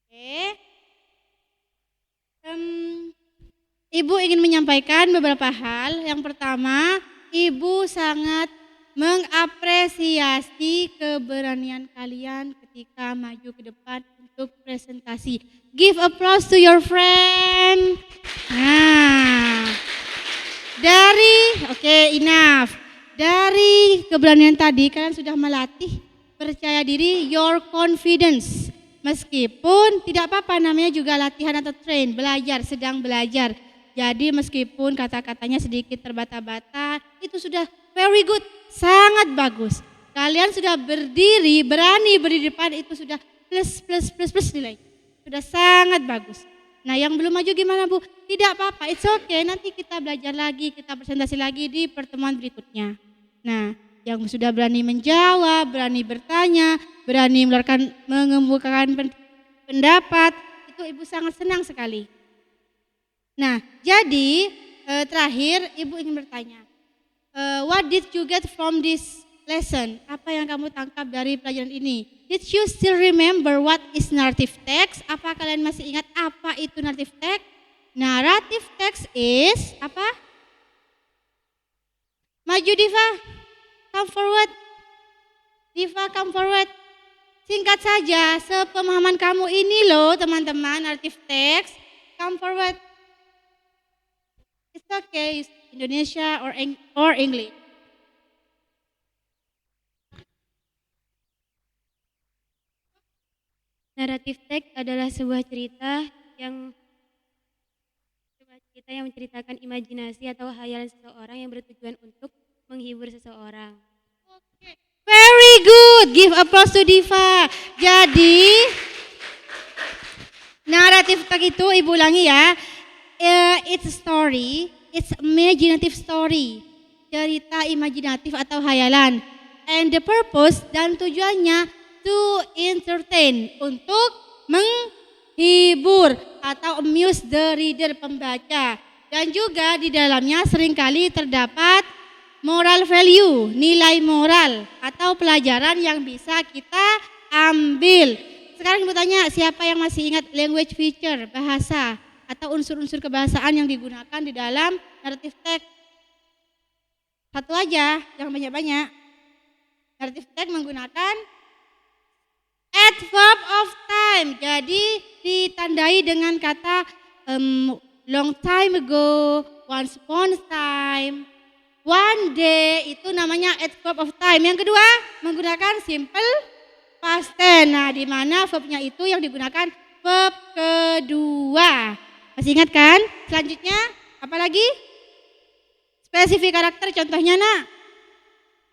Oke. Ibu ingin menyampaikan beberapa hal. Yang pertama, Ibu sangat mengapresiasi keberanian kalian ketika maju ke depan untuk presentasi. Give applause to your friend. Nah, enough. Dari keberanian tadi kalian sudah melatih percaya diri, your confidence. Meskipun tidak apa-apa, namanya juga latihan atau train, belajar, sedang belajar. Jadi meskipun kata-katanya sedikit terbata-bata, itu sudah very good, sangat bagus. Kalian sudah berdiri, berani berdiri di depan, itu sudah plus nilai. Sudah sangat bagus. Nah, yang belum maju gimana, Bu? Tidak apa-apa, it's okay, nanti kita belajar lagi, kita presentasi lagi di pertemuan berikutnya. Nah, yang sudah berani menjawab, berani bertanya, berani mengemukakan pendapat, itu Ibu sangat senang sekali. Nah, jadi terakhir Ibu ingin bertanya, what did you get from this lesson? Apa yang kamu tangkap dari pelajaran ini? Did you still remember what is narrative text? Apa kalian masih ingat apa itu narrative text? Narrative text is apa? Maju Diva, come forward. Diva, come forward. Singkat saja, sepemahaman kamu ini loh teman-teman, narrative text, come forward. It's okay, Indonesia or English. Naratif teks adalah sebuah cerita yang menceritakan imajinasi atau hayalan seseorang yang bertujuan untuk menghibur seseorang. Very good, give applause to Diva. Jadi naratif teks itu Ibu ulangi ya. It's a story, it's imaginative story. Cerita imajinatif atau hayalan. And the purpose dan tujuannya to entertain, untuk menghibur atau amuse the reader, pembaca. Dan juga di dalamnya seringkali terdapat moral value, nilai moral atau pelajaran yang bisa kita ambil. Sekarang Ibu tanya, siapa yang masih ingat language feature, bahasa atau unsur-unsur kebahasaan yang digunakan di dalam narrative text? Satu aja, jangan banyak-banyak. Narrative text menggunakan adverb of time, jadi ditandai dengan kata long time ago, once upon a time, one day, itu namanya adverb of time. Yang kedua menggunakan simple past tense. Nah, di mana verbnya itu yang digunakan verb kedua. Masih ingat kan? Selanjutnya apa lagi? Spesifik karakter, contohnya nak,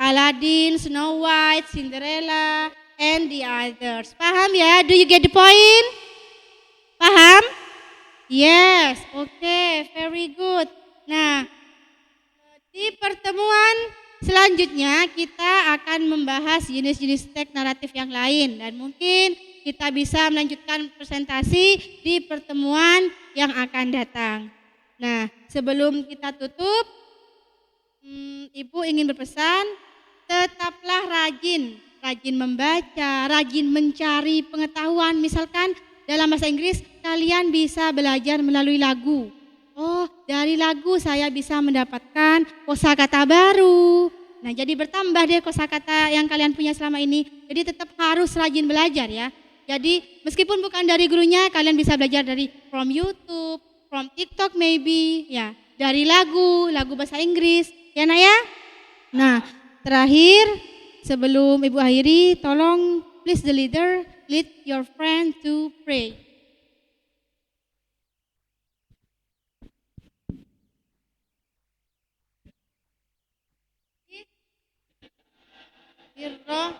Aladdin, Snow White, Cinderella, and the others. Paham ya? Do you get the point? Paham? Yes, okay, very good. Nah, di pertemuan selanjutnya kita akan membahas jenis-jenis teks naratif yang lain. Dan mungkin kita bisa melanjutkan presentasi di pertemuan yang akan datang. Nah, sebelum kita tutup, Ibu ingin berpesan, tetaplah rajin membaca, rajin mencari pengetahuan. Misalkan dalam bahasa Inggris kalian bisa belajar melalui lagu. Oh, dari lagu saya bisa mendapatkan kosakata baru. Nah, jadi bertambah deh kosakata yang kalian punya selama ini. Jadi tetap harus rajin belajar ya. Jadi meskipun bukan dari gurunya, kalian bisa belajar dari from YouTube, from TikTok maybe, ya, dari lagu bahasa Inggris. Ya nak ya? Nah, terakhir sebelum Ibu akhiri, tolong please the leader lead your friend to pray. Irroh.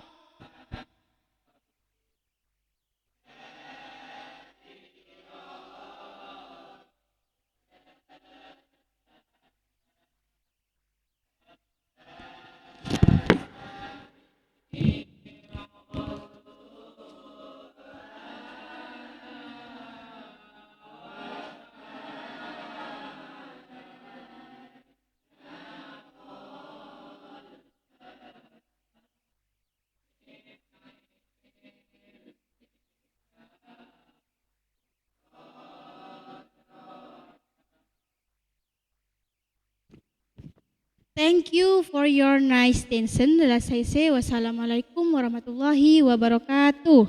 Thank you for your nice attention. Wassalamualaikum warahmatullahi wabarakatuh.